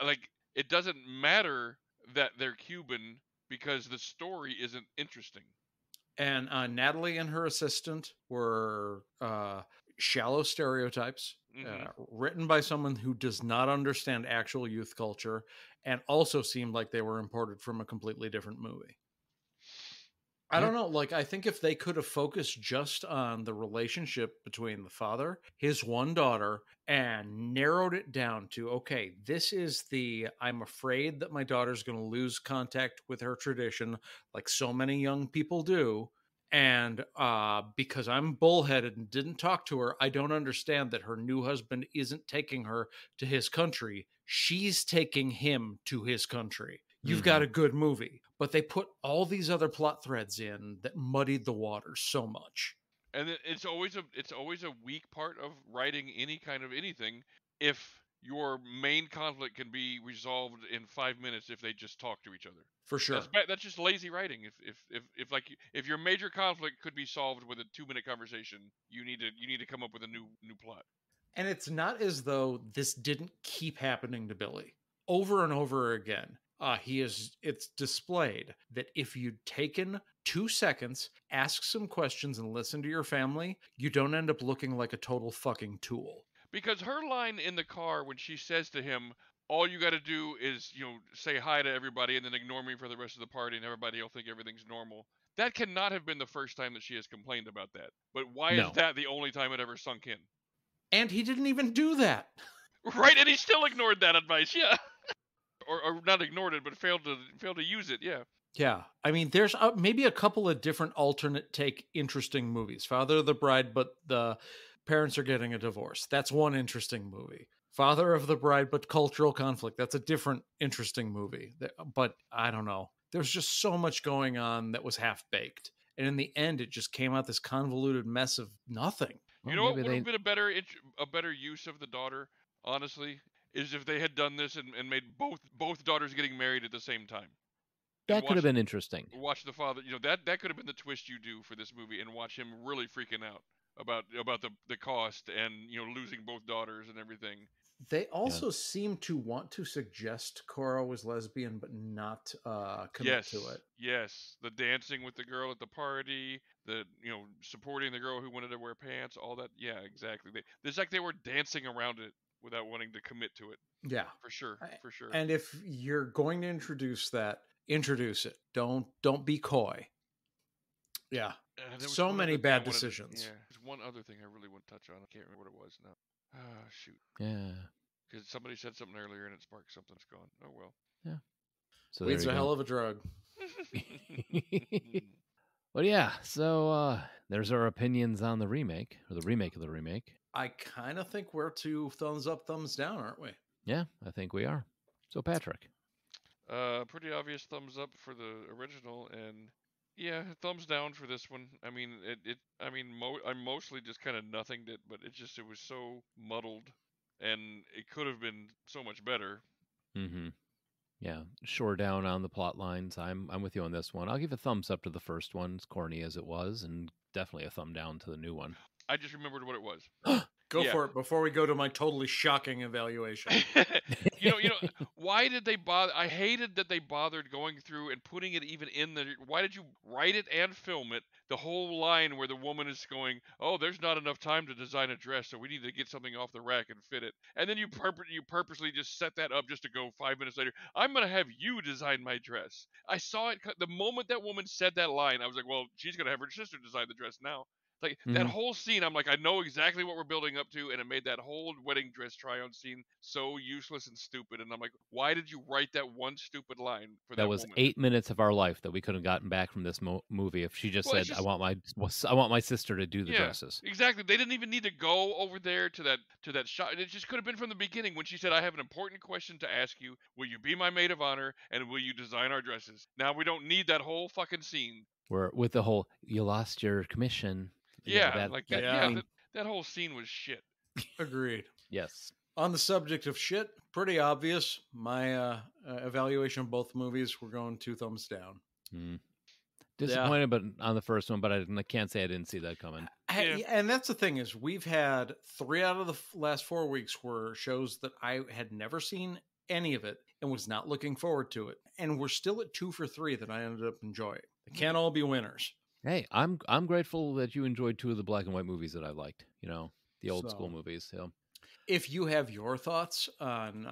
Speaker 7: Like it doesn't matter that they're Cuban because the story isn't interesting.
Speaker 8: And Natalie and her assistant were shallow stereotypes written by someone who does not understand actual youth culture and also seemed like they were imported from a completely different movie. I don't know. Like, I think if they could have focused just on the relationship between the father, his one daughter, and narrowed it down to, okay, this is I'm afraid that my daughter's going to lose contact with her tradition, like so many young people do. And because I'm bullheaded and didn't talk to her, I don't understand that her new husband isn't taking her to his country. She's taking him to his country. You've got a good movie, but they put all these other plot threads in that muddied the waters so much.
Speaker 7: And it's always a weak part of writing any kind of anything if your main conflict can be resolved in 5 minutes if they just talk to each other.
Speaker 8: For sure.
Speaker 7: That's just lazy writing. If your major conflict could be solved with a 2-minute conversation, you need to come up with a new plot.
Speaker 8: And it's not as though this didn't keep happening to Billy over and over again. It's displayed that if you'd taken 2 seconds, ask some questions, and listen to your family, you don't end up looking like a total fucking tool.
Speaker 7: Because her line in the car when she says to him, all you got to do is, say hi to everybody and then ignore me for the rest of the party and everybody will think everything's normal. That cannot have been the first time that she has complained about that. But why is that the only time it ever sunk in?
Speaker 8: And he didn't even do that.
Speaker 7: Right, and he still ignored that advice, yeah. Or not ignored it, but failed to use it, yeah.
Speaker 8: Yeah. I mean, there's maybe a couple of different alternate take interesting movies. Father of the Bride, but the parents are getting a divorce. That's one interesting movie. Father of the Bride, but cultural conflict. That's a different interesting movie. But I don't know. There's just so much going on that was half-baked. And in the end, it just came out this convoluted mess of nothing.
Speaker 7: You know what would have been a better use of the daughter, honestly, is if they had done this and made both daughters getting married at the same time.
Speaker 1: That could have been interesting.
Speaker 7: Watch the father, that could have been the twist you do for this movie, and watch him really freaking out about the cost and losing both daughters and everything.
Speaker 8: They also seem to want to suggest Cora was lesbian, but not commit to it.
Speaker 7: Yes, the dancing with the girl at the party, the supporting the girl who wanted to wear pants, all that. Yeah, exactly. It's like they were dancing around it without wanting to commit to it.
Speaker 8: Yeah,
Speaker 7: for sure.
Speaker 8: And if you're going to introduce that, introduce it. Don't be coy. Yeah, so many bad decisions.
Speaker 7: There's one other thing I really want to touch on. I can't remember what it was now. Ah, shoot.
Speaker 1: Yeah.
Speaker 7: Because somebody said something earlier and it sparked something that's gone. Oh well.
Speaker 1: Yeah. So
Speaker 8: Weed's a hell of a drug.
Speaker 1: But yeah, so there's our opinions on the remake, or the remake of the remake.
Speaker 8: I kind of think we're 2 thumbs up, thumbs down, aren't we?
Speaker 1: Yeah, I think we are. So Patrick.
Speaker 7: Pretty obvious thumbs up for the original, and yeah, thumbs down for this one. I mean, I mostly just kind of nothinged it, but it was so muddled, and it could have been so much better.
Speaker 1: Mm-hmm. Yeah, shore down on the plot lines. I'm with you on this one. I'll give a thumbs up to the first one, as corny as it was, and definitely a thumb down to the new one.
Speaker 7: I just remembered what it was.
Speaker 8: Go for it before we go to my totally shocking evaluation.
Speaker 7: you know, why did they bother? I hated that they bothered going through and putting it even in the. Why did you write it and film it? The whole line where the woman is going, "Oh, there's not enough time to design a dress, so we need to get something off the rack and fit it." And then you purposely just set that up just to go 5 minutes later. I'm gonna have you design my dress. I saw it the moment that woman said that line. I was like, "Well, she's gonna have her sister design the dress now." Like that whole scene, I'm like, I know exactly what we're building up to, and it made that whole wedding dress try-on scene so useless and stupid. And I'm like, why did you write that one stupid line for that?
Speaker 1: That was
Speaker 7: woman?
Speaker 1: 8 minutes of our life that we could have gotten back from this movie if she just said, "I want my sister to do the dresses."
Speaker 7: Exactly. They didn't even need to go over there to that shot. It just could have been from the beginning when she said, "I have an important question to ask you. Will you be my maid of honor, and will you design our dresses?" Now we don't need that whole fucking scene.
Speaker 1: Where with the whole "you lost your commission."
Speaker 7: That whole scene was shit.
Speaker 8: Agreed.
Speaker 1: Yes.
Speaker 8: On the subject of shit, pretty obvious. My evaluation of both movies, we're going 2 thumbs down.
Speaker 1: Disappointed, but on the first one, but I can't say I didn't see that coming.
Speaker 8: And that's the thing is, we've had 3 out of the last 4 weeks were shows that I had never seen any of it and was not looking forward to it, and we're still at 2 for 3 that I ended up enjoying. They can't all be winners.
Speaker 1: Hey, I'm grateful that you enjoyed 2 of the black and white movies that I liked. The old school movies. Yeah.
Speaker 8: If you have your thoughts on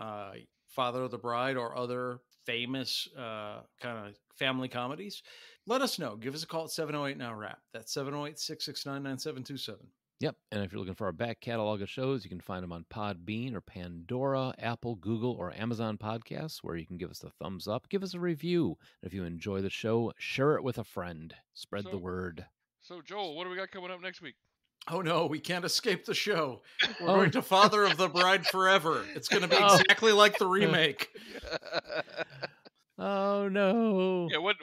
Speaker 8: Father of the Bride or other famous kind of family comedies, let us know. Give us a call at 708-NOW-RAP. That's 708-669-9727.
Speaker 1: Yep. And if you're looking for our back catalog of shows, you can find them on Podbean or Pandora, Apple, Google, or Amazon Podcasts, where you can give us a thumbs up, give us a review. And if you enjoy the show, share it with a friend. Spread the word.
Speaker 7: So, Joel, what do we got coming up next week?
Speaker 8: Oh, no, we can't escape the show. We're going to Father of the Bride Forever. It's going to be exactly like the remake.
Speaker 1: Oh, no.
Speaker 7: Yeah, what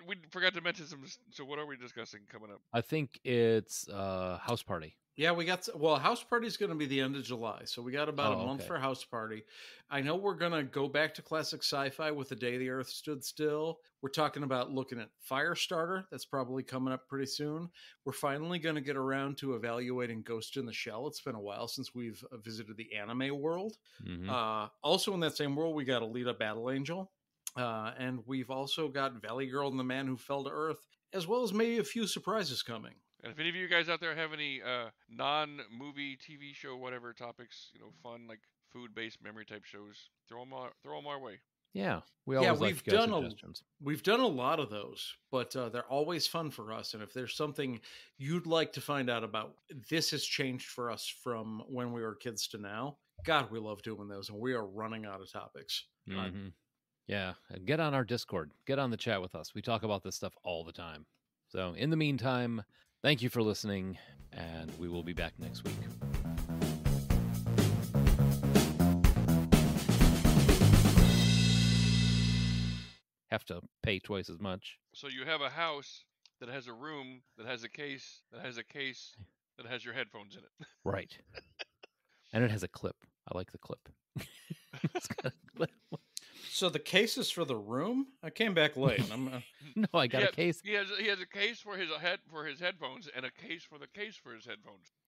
Speaker 7: we forgot to mention some. So what are we discussing coming up?
Speaker 1: I think it's House Party.
Speaker 8: Yeah, House Party is going to be the end of July. So we got about a month for House Party. I know we're going to go back to classic sci-fi with The Day the Earth Stood Still. We're talking about looking at Firestarter. That's probably coming up pretty soon. We're finally going to get around to evaluating Ghost in the Shell. It's been a while since we've visited the anime world. Also in that same world, we got Alita Battle Angel. And we've also got Valley Girl and the Man Who Fell to Earth, as well as maybe a few surprises coming.
Speaker 7: And if any of you guys out there have any non-movie, TV show, whatever topics, fun like food-based memory type shows, throw them our way.
Speaker 1: Yeah, we've done
Speaker 8: a lot of those, but they're always fun for us. And if there's something you'd like to find out about, this has changed for us from when we were kids to now. God, we love doing those, and we are running out of topics.
Speaker 1: Mm-hmm. Yeah, and get on our Discord. Get on the chat with us. We talk about this stuff all the time. So in the meantime, thank you for listening, and we will be back next week. Have to pay twice as much.
Speaker 7: So you have a house that has a room that has a case that has a case that has your headphones in it.
Speaker 1: Right. And it has a clip. I like the clip. It's got a clip.
Speaker 8: So the case is for the room? I came back late.
Speaker 1: No, I got a case.
Speaker 7: He has a case for his headphones and a case for the case for his headphones.